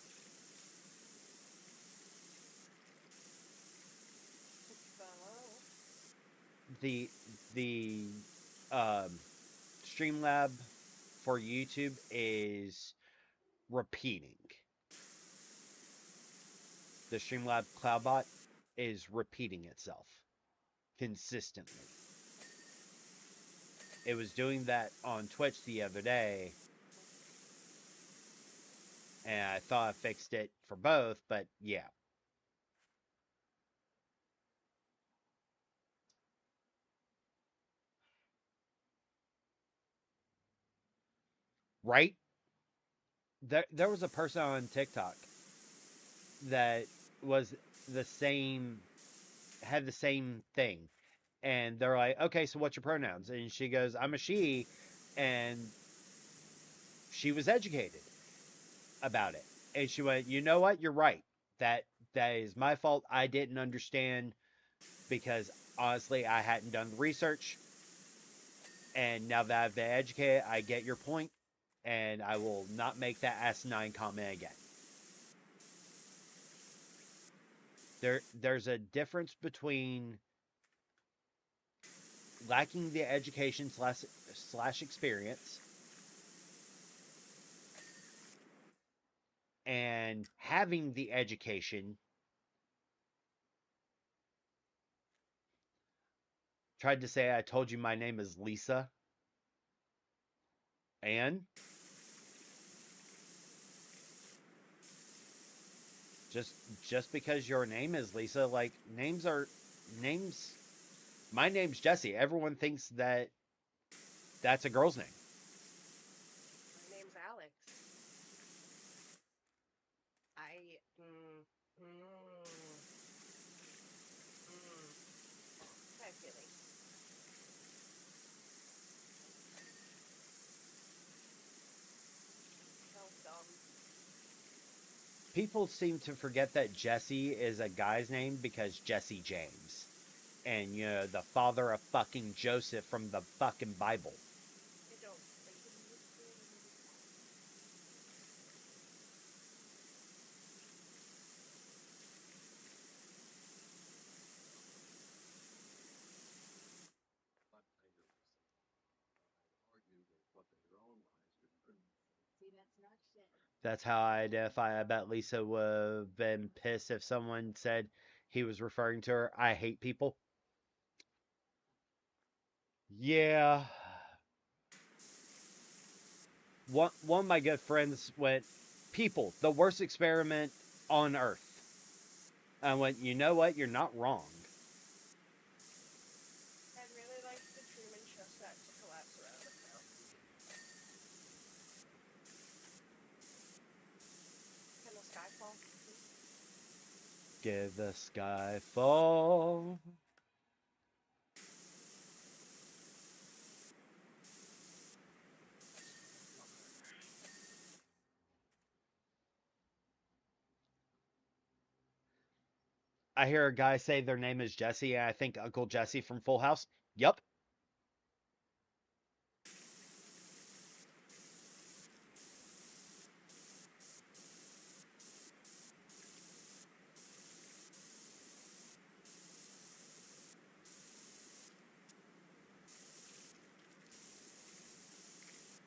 the um, Streamlab for YouTube is repeating. The Streamlab Cloudbot is repeating itself consistently. It was doing that on Twitch the other day, and I thought I fixed it for both, but yeah. Right? There was a person on TikTok that was the same, had the same thing. And they're like, okay, so what's your pronouns? And she goes, I'm a she. And she was educated about it. And she went, you know what? You're right. That that is my fault. I didn't understand because honestly, I hadn't done the research. And now that I've been educated, I get your point, and I will not make that asinine comment again. There's a difference between lacking the education slash experience and having the education. Tried to say I told you my name is Lisa. And just just because your name is Lisa, like names. My name's Jesse. Everyone thinks that that's a girl's name. My name's Alex. I. Mm, mm, mm. Hi, Philly. So dumb. People seem to forget that Jesse is a guy's name because Jesse James. And you know, the father of fucking Joseph from the fucking Bible. They don't say that he was created in his That's how I identify. I bet Lisa would have been pissed if someone said he was referring to her. I hate people. Yeah. One of my good friends went, people, the worst experiment on earth. I went, you know what? You're not wrong. I'd really like the Truman Show set to collapse around us now. Can the sky fall, please? Give the sky fall. I hear a guy say their name is Jesse, and I think Uncle Jesse from Full House. Yup.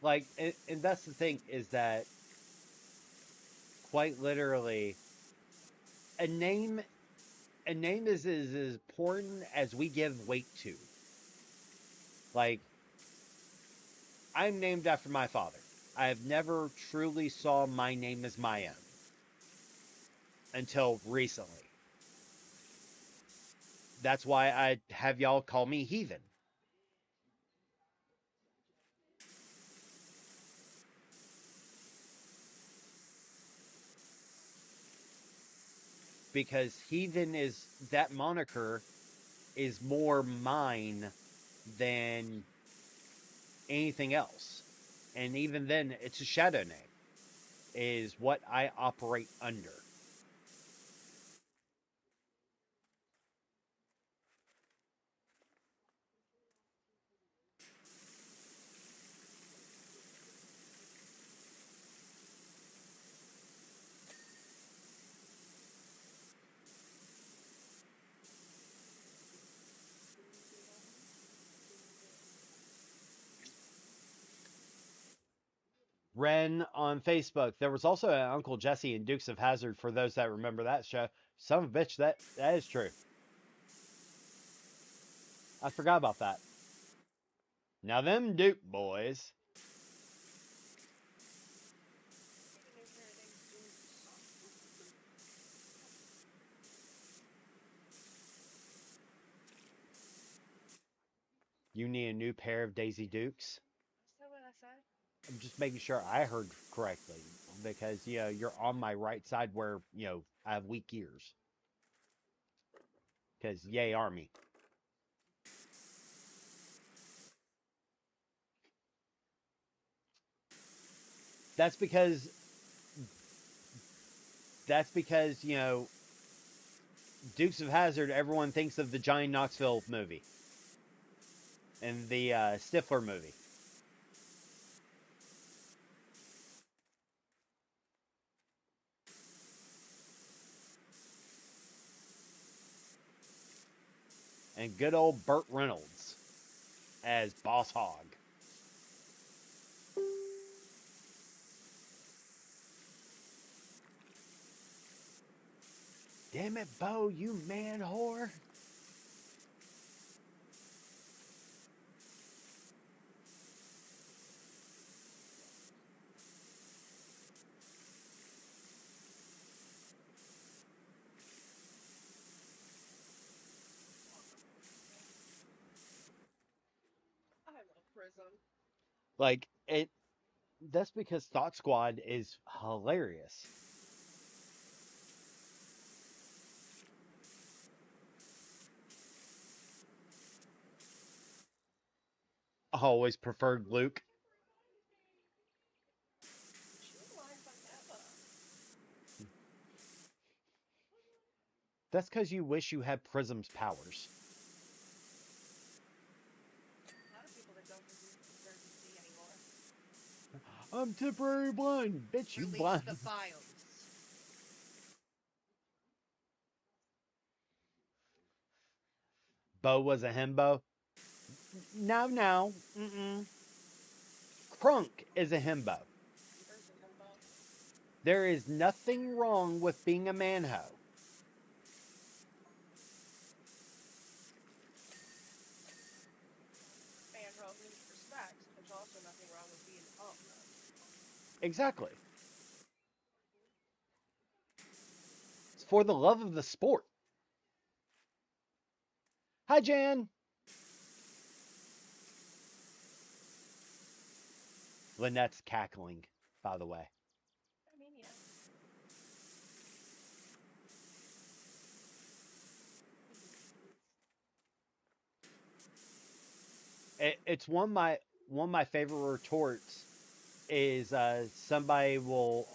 Like, and that's the thing is that quite literally, a name a name is as important as we give weight to. Like, I'm named after my father. I have never truly saw my name as my own until recently. That's why I have y'all call me Heathen. Because Heathen is that moniker is more mine than anything else. And even then, it's a shadow name, is what I operate under. Ren on Facebook. There was also an Uncle Jesse and Dukes of Hazard for those that remember that show. Son of a bitch, that is true. I forgot about that. Now them Duke boys. Need a new pair of Daisy Dukes. You need a new pair of Daisy Dukes. Is that what I said? I'm just making sure I heard correctly because you're on my right side where I have weak ears. Because yay army. That's because Dukes of Hazard. Everyone thinks of the Johnny Knoxville movie and the Stifler movie. And good old Burt Reynolds as Boss Hog. Damn it, Bo, you man whore. I love Prism. Like, that's because Thought Squad is hilarious. I always preferred Luke. She lied forever. That's because you wish you had Prism's powers. A lot of people that don't deserve to see anymore. I'm temporary blind. Bitch, you Release blind. the files. Bo was a himbo. No. Mm-mm. Crunk is a himbo. Amber's a himbo. There is nothing wrong with being a manho. Manho needs respect. There's also nothing wrong with being up. Exactly. It's for the love of the sport. Hi, Jan. Lynette's cackling, by the way. I mean, yeah. It's one of my favorite retorts is somebody will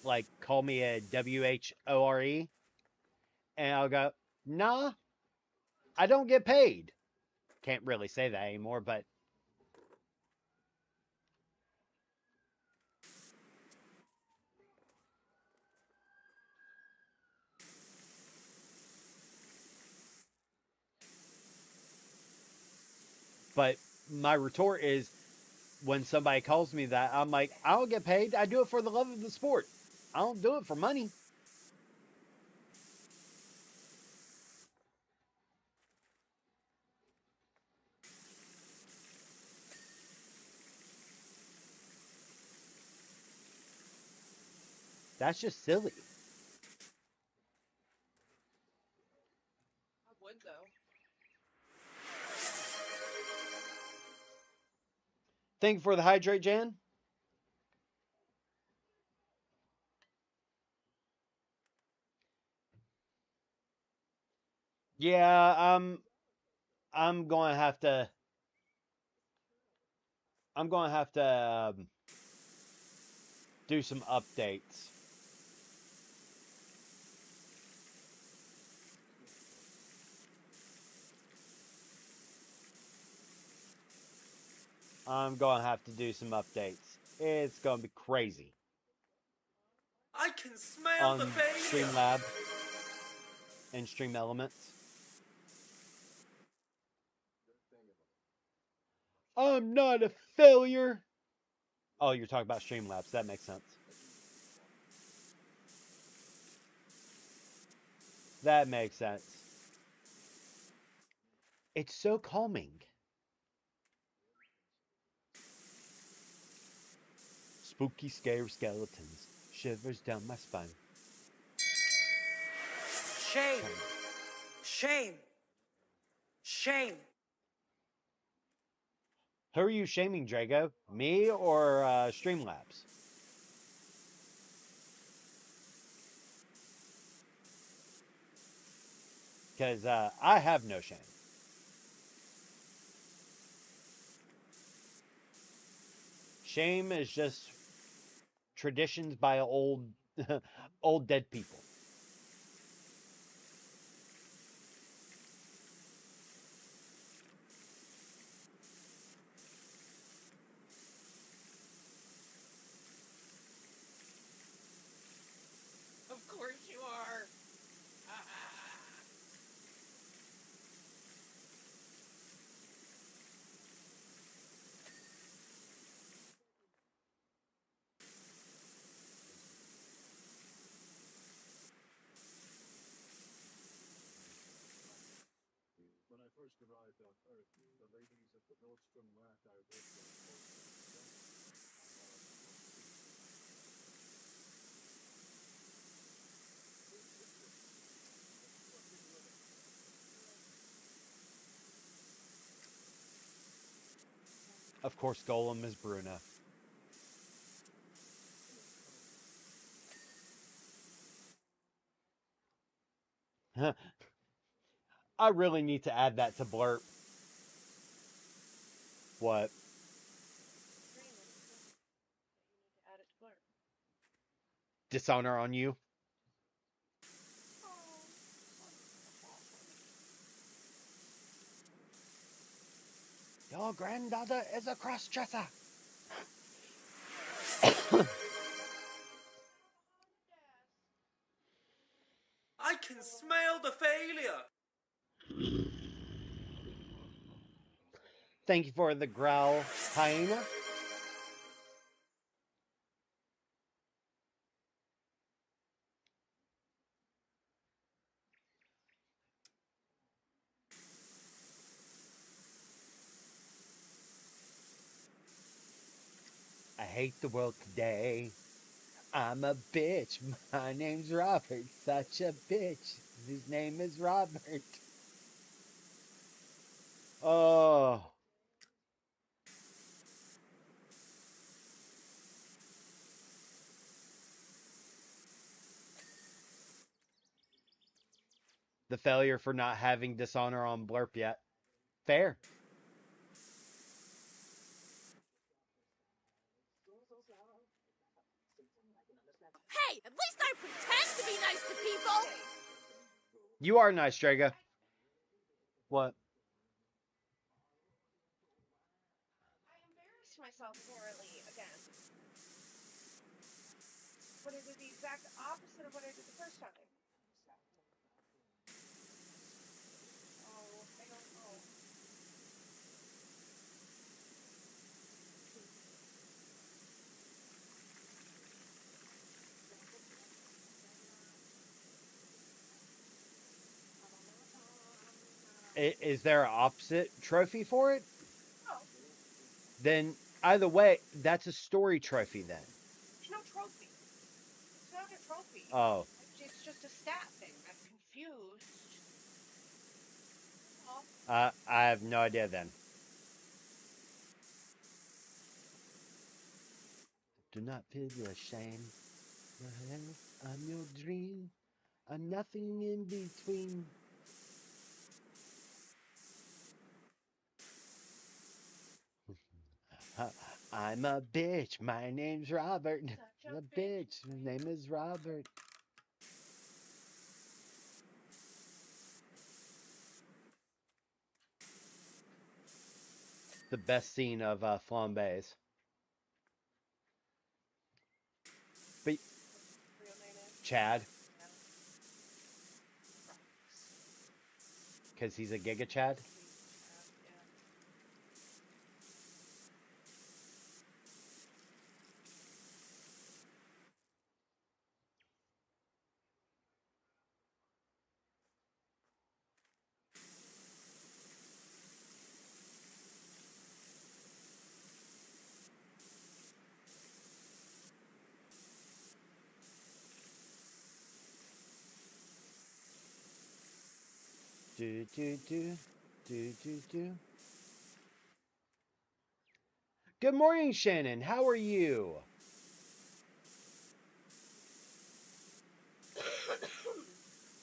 like call me a WHORE, and I'll go, nah, I don't get paid. Can't really say that anymore, but my retort is when somebody calls me that, I'm like, I don't get paid. I do it for the love of the sport. I don't do it for money. That's just silly. I would though. Thank you for the hydrate, Jan. Yeah, I'm going to have to. I'm going to have to do some updates. I'm going to have to do some updates. It's going to be crazy I can smell on the failure. Streamlab and Stream Elements. I'm not a failure. Oh, you're talking about Streamlabs. That makes sense. That makes sense. It's so calming. Spooky, scary skeletons. Shivers down my spine. Shame. Shame. Shame. Who are you shaming, Drago? Me or Streamlabs? Because I have no shame. Shame is just traditions by old, old dead people. Of course you are. Of course, Golem is Bruno. I really need to add that to Blurp. What? Add it to Blur. Dishonor on you? Your granddaughter is a cross-dresser. I can smell the failure. Thank you for the growl, hyena. hate the world today. I'm a bitch. My name's Robert. Such a bitch. His name is Robert. Oh, the failure for not having dishonor on Blurp yet. Fair. Hey, at least I pretend to be nice to people! You are nice, Draga. What? I embarrassed myself apparently again. But I did the exact opposite of what I did the first time. Oh, I don't know. Is there an opposite trophy for it? No, Then either way, that's a story trophy then. there's no trophy. It's not a trophy. Oh, It's just a stat thing. I'm confused. Oh, I have no idea then. Do not feel your shame. I'm your dream. I'm nothing in between. I'm a bitch. My name's Robert. such a A bitch. bitch. His name is Robert. The best scene of Flambés. But What's his real name is? Chad, Yeah. Rocks. because he's a Giga Chad. He's a Chad, yeah. Do do do do do do. Good morning, Shannon. How are you?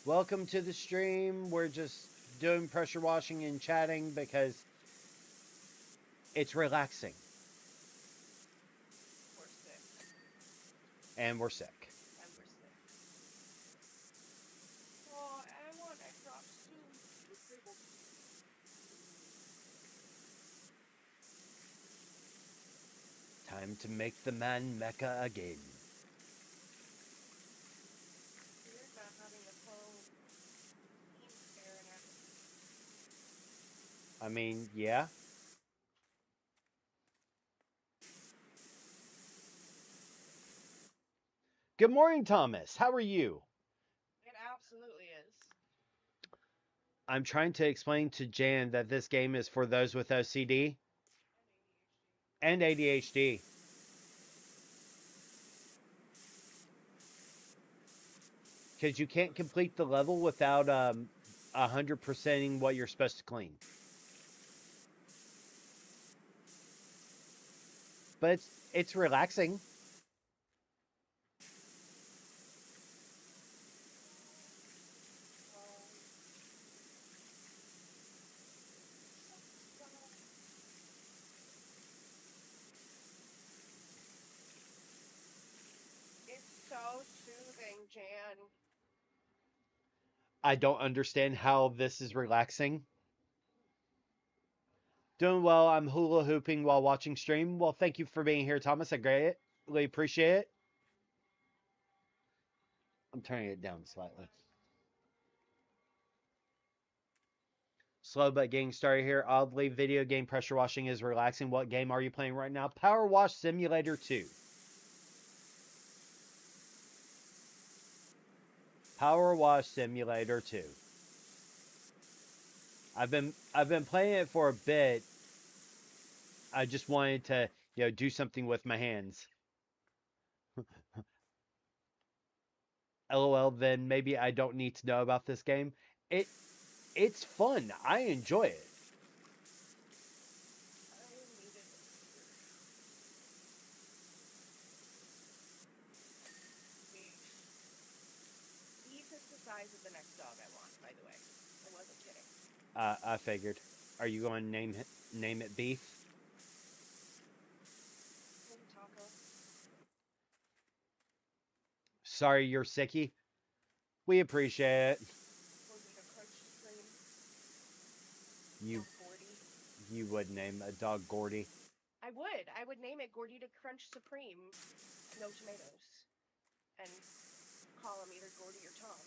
Welcome to the stream. We're just doing pressure washing and chatting because it's relaxing We're sick. and we're sick. And we're sick. Oh, I want eye drops too. Time to make the man Mecca again. Weird not having the phone being staring at me. I mean, yeah. Good morning, Thomas. How are you? It absolutely is. I'm trying to explain to Jan that this game is for those with OCD and ADHD. Because you can't complete the level without 100%ing what you're supposed to clean. But it's relaxing. Um, it's so soothing, Jan. I don't understand how this is relaxing. Doing well. I'm hula hooping while watching stream. Well, thank you for being here, Thomas. I greatly appreciate it. I'm turning it down slightly. Slow but getting started here. Oddly, video game pressure washing is relaxing. What game are you playing right now? Power Wash Simulator 2. Power Wash Simulator 2. I've been playing it for a bit. I just wanted to do something with my hands. LOL, then maybe I don't need to know about this game. It it's fun. I enjoy it. I needed it. Beef is the size of the next dog I want, by the way. I wasn't kidding. I figured. Are you going to name it Beef? Maybe Taco. Sorry, you're sicky. We appreciate it. Gordita Crunch Supreme. You Or Gordy. you would name a dog Gordy. I would. I would name it Gordita Crunch Supreme. No tomatoes. And call him either Gordy or Tom.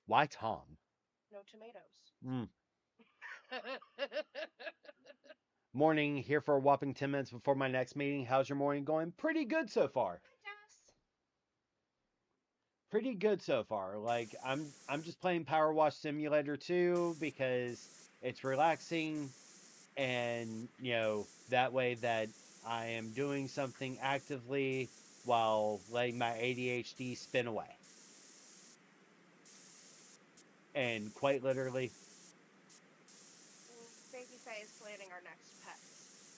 Why Tom? No tomatoes. Mm. Morning, here for a whopping 10 minutes before my next meeting. How's your morning going? Pretty good so far. Yes. Pretty good so far. Like I'm just playing Power Wash Simulator 2 because it's relaxing and that way that I am doing something actively while letting my ADHD spin away. And quite literally, Babyface is planning our next pets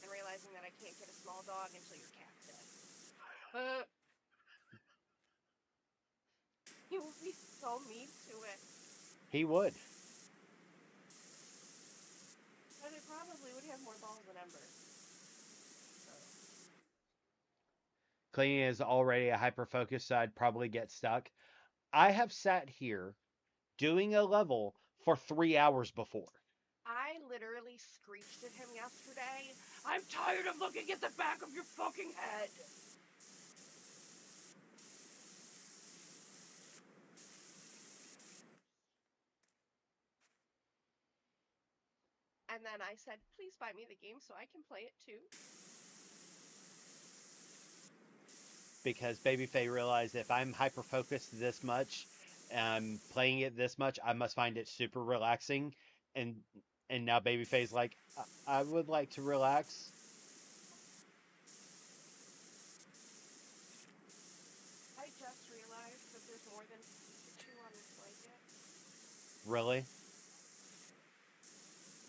and realizing that I can't get a small dog until your cat's dead. He will be so mean to it. he would. But it probably would have more balls than Ember. So. Cleaning is already a hyper focus, so I'd probably get stuck. I have sat here doing a level for 3 hours before. I literally screeched at him yesterday. I'm tired of looking at the back of your fucking head. And then I said, please buy me the game so I can play it too. Because Babyface realized if I'm hyper focused this much and I'm playing it this much, I must find it super relaxing. And now Babyface like, I would like to relax. I just realized that there's more than Pikachu on this blanket. Really?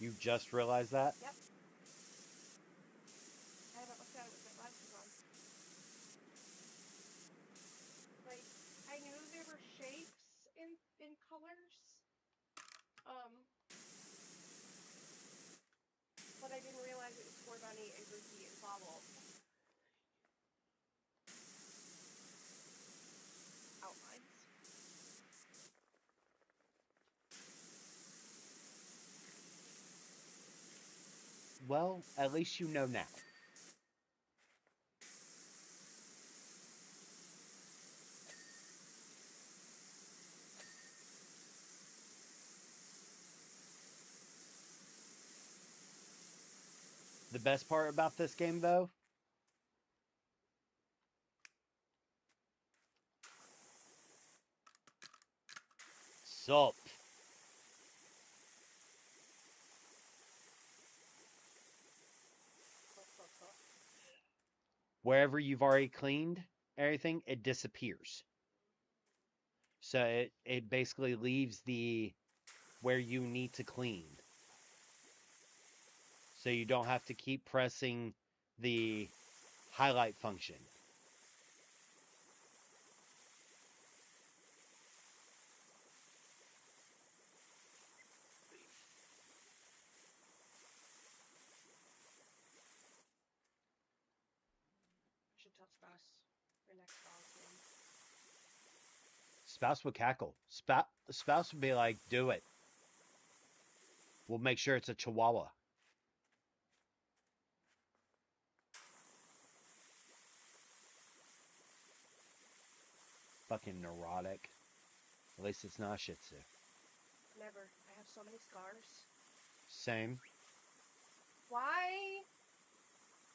You just realized that? Yep. I haven't looked at it with my glasses on. Like, I knew there were shapes in colors. But I didn't realize it was Scorbunny and Grookey and Bobble. Outlines. Well, at least you know now. The best part about this game, though, sup. Wherever you've already cleaned everything, it disappears. So it basically leaves the where you need to clean. So you don't have to keep pressing the highlight function. I should tell Spouse for next dog's name. Spouse would cackle. Spouse would be like, do it. We'll make sure it's a chihuahua. Fucking neurotic. At least it's not a Shih Tzu. Never. I have so many scars. Same. Why?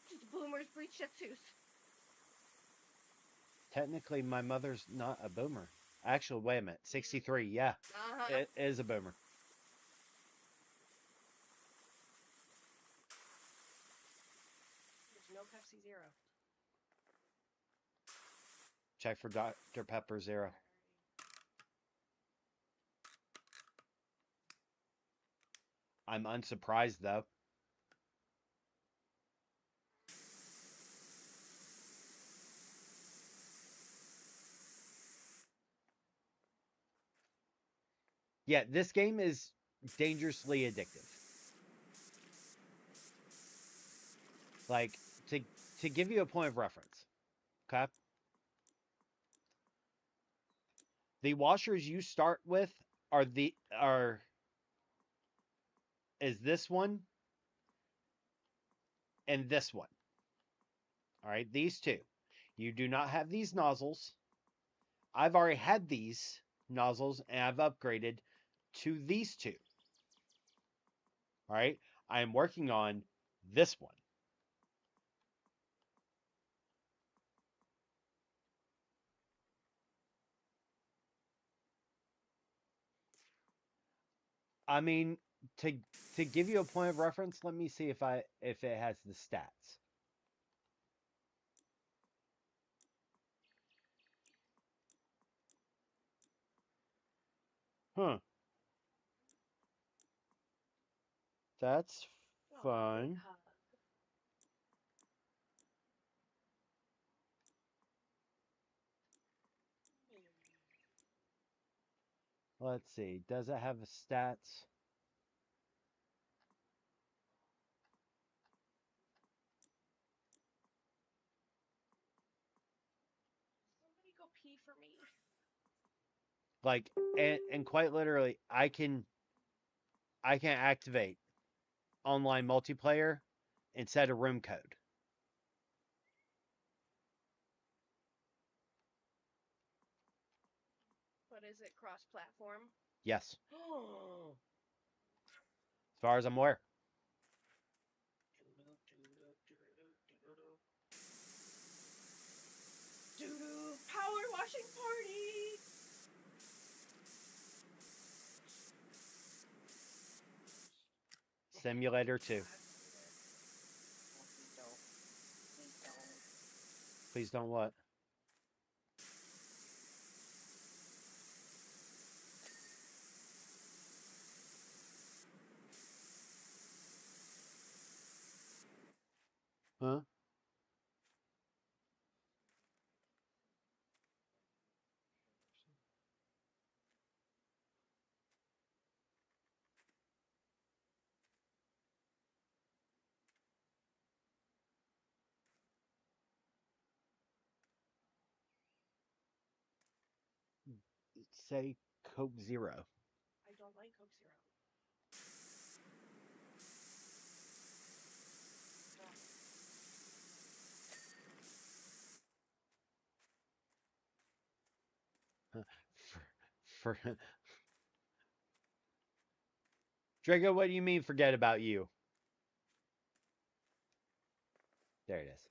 Just boomers breed Shih Tzus. Technically, my mother's not a boomer. Actually, wait a minute. 63, yeah. Uh-huh. It is a boomer. Check for Dr. Pepper Zero. I'm unsurprised though. Yeah, this game is dangerously addictive. Like to give you a point of reference, okay? The washers you start with are is this one and this one. All right, these two. You do not have these nozzles. I've already had these nozzles and I've upgraded to these two. All right, I am working on this one. I mean, to to give you a point of reference, let me see if it has the stats. Huh. That's fun. Let's see. Does it have the stats? Somebody go pee for me. Like and quite literally, I can activate online multiplayer and set a room code. But is it cross-platform? Yes, Oh. as far as I'm aware. Doo-doo! Power washing party! Simulator 2. Please don't. Please don't. Please don't what? Huh? Say Coke Zero. I don't like Coke Zero. For Draco, what do you mean forget about you? There it is.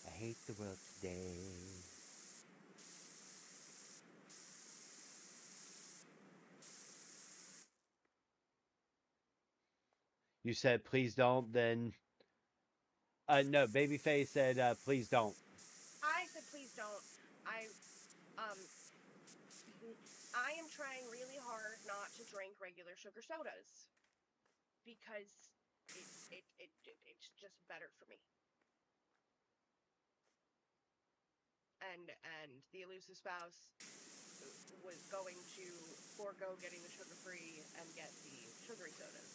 I hate the world today. You said please don't, then no, Babyface said please don't. I said please don't. Um I am trying really hard not to drink regular sugar sodas because it's just better for me. And the elusive spouse was going to forego getting the sugar free and get the sugary sodas.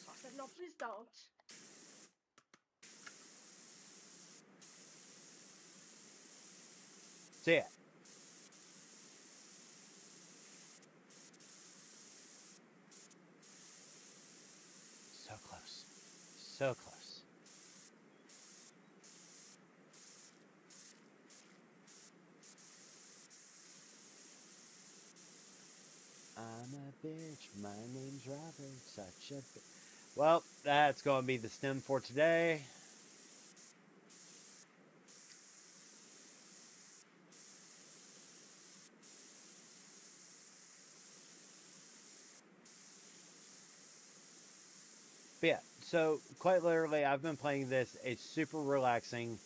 So I said, no, please don't. See ya. So close. So close. I'm a bitch. My name's Robert. Such a bitch. Well, that's going to be the stem for today. But yeah, so quite literally, I've been playing this. It's super relaxing.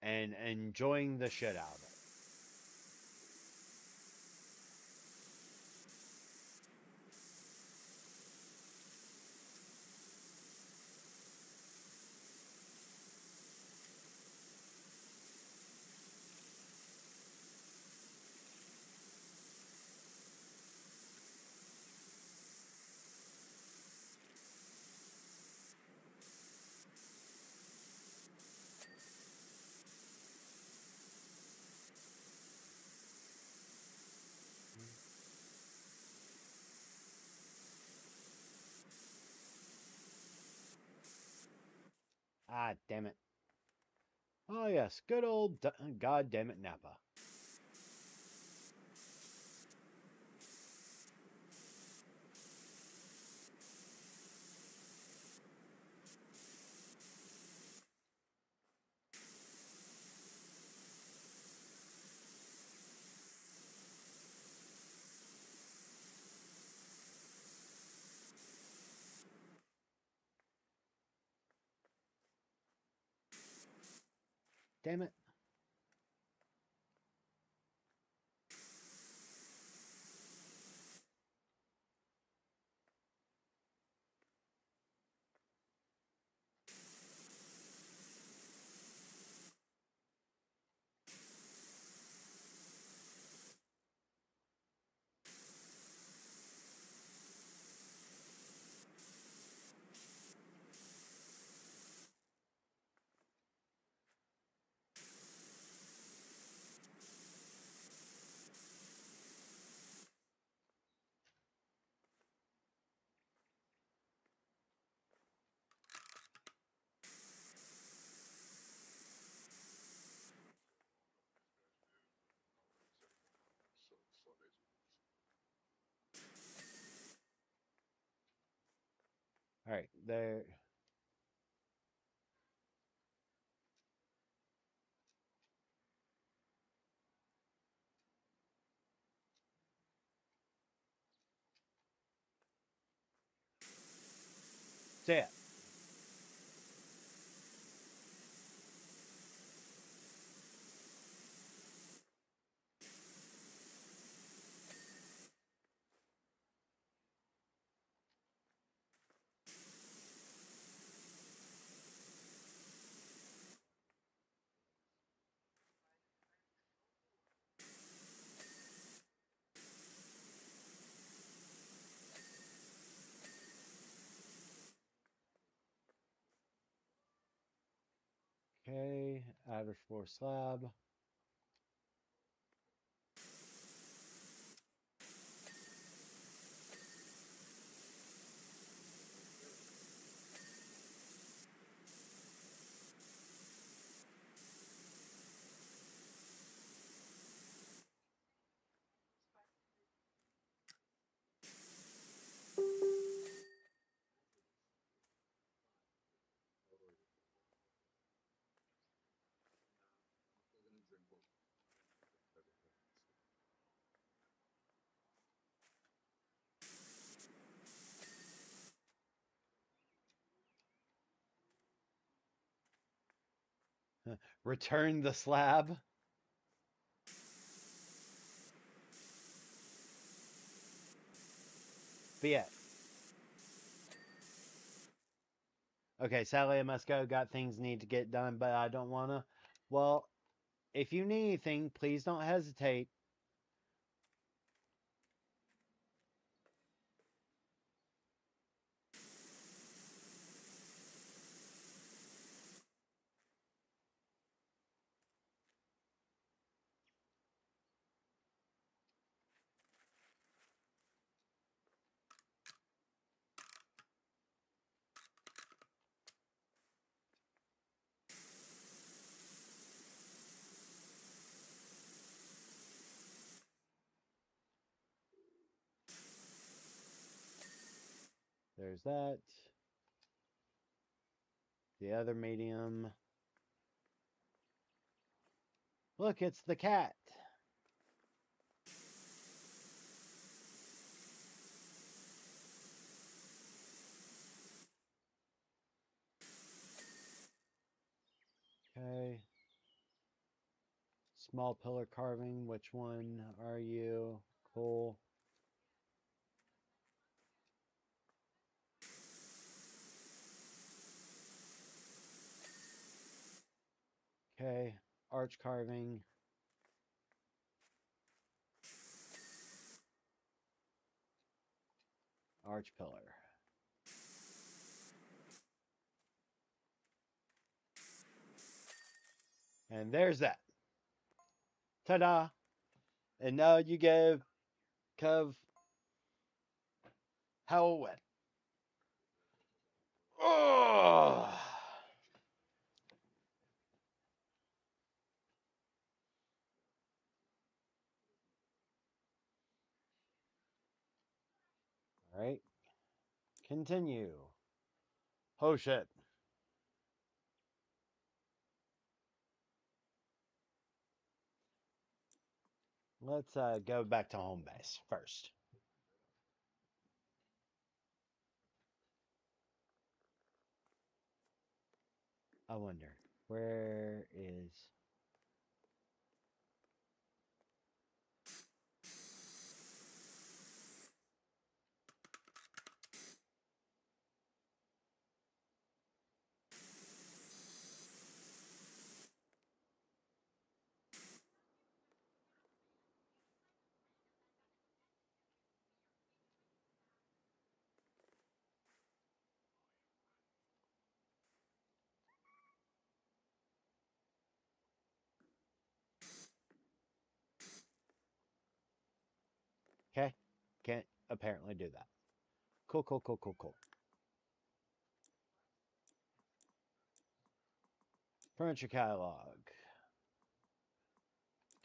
And enjoying the shit out of it. Ah, damn it. Oh, yes, good old God damn it, Napa. Damn it. All right, there. So yeah, okay, outer floor slab. Return the slab. But yeah, okay, sadly I must go. Got things need to get done, but I don't wanna. Well, if you need anything, please don't hesitate. There's that. The other medium. Look, it's the cat. Okay. Small pillar carving. Which one are you? Cool. Okay. Arch carving. Arch pillar. And there's that. Ta-da! And now you give Cove Halloween. Oh! All right. Continue. Oh shit. Let's go back to home base first. I wonder, where is... Okay. Can't apparently do that. Cool, cool, cool, cool, cool. Furniture catalog.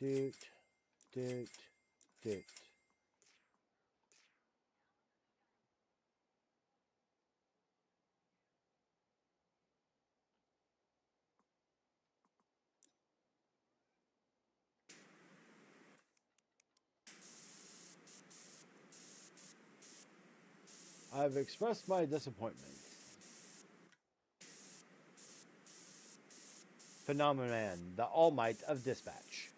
Doot, doot, doot. I've expressed my disappointment. Phenomenon, the all might of dispatch.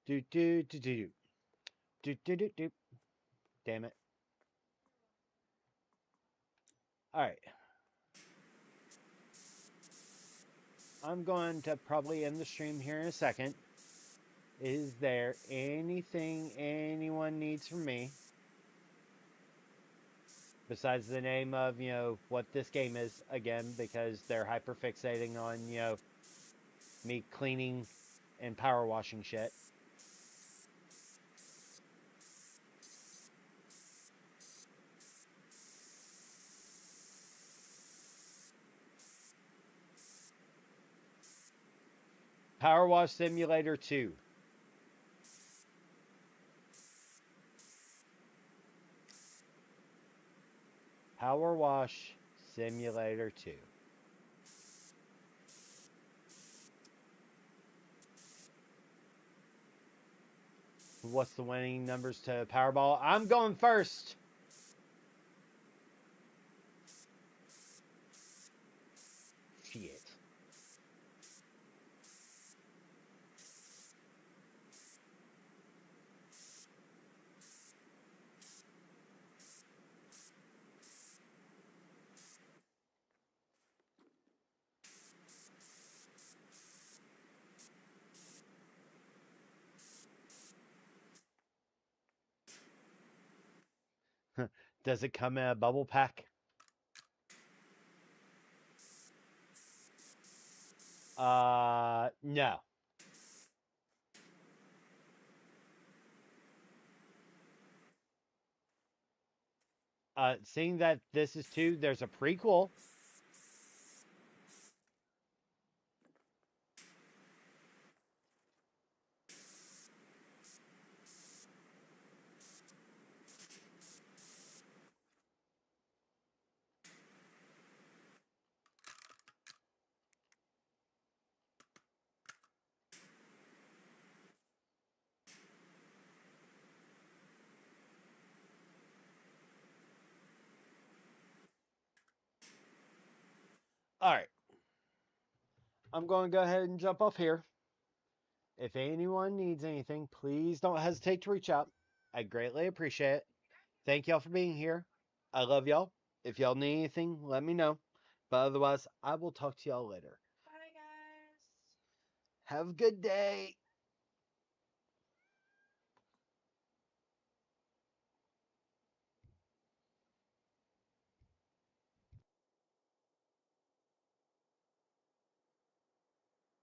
Doot, doot, doot, doot. Doot, doot, doot, doot. Damn it. Alright. I'm going to probably end the stream here in a second. Is there anything anyone needs from me? Besides the name of, what this game is, again, because they're hyper-fixating on, me cleaning and power washing shit. Power Wash Simulator 2. Power Wash Simulator 2. What's the winning numbers to Powerball? I'm going first. Shit. Does it come in a bubble pack? No. Seeing that this is 2, there's a prequel. All right. I'm going to go ahead and jump off here. If anyone needs anything, please don't hesitate to reach out. I greatly appreciate it. Thank y'all for being here. I love y'all. If y'all need anything, let me know. But otherwise, I will talk to y'all later. Bye, guys. Have a good day.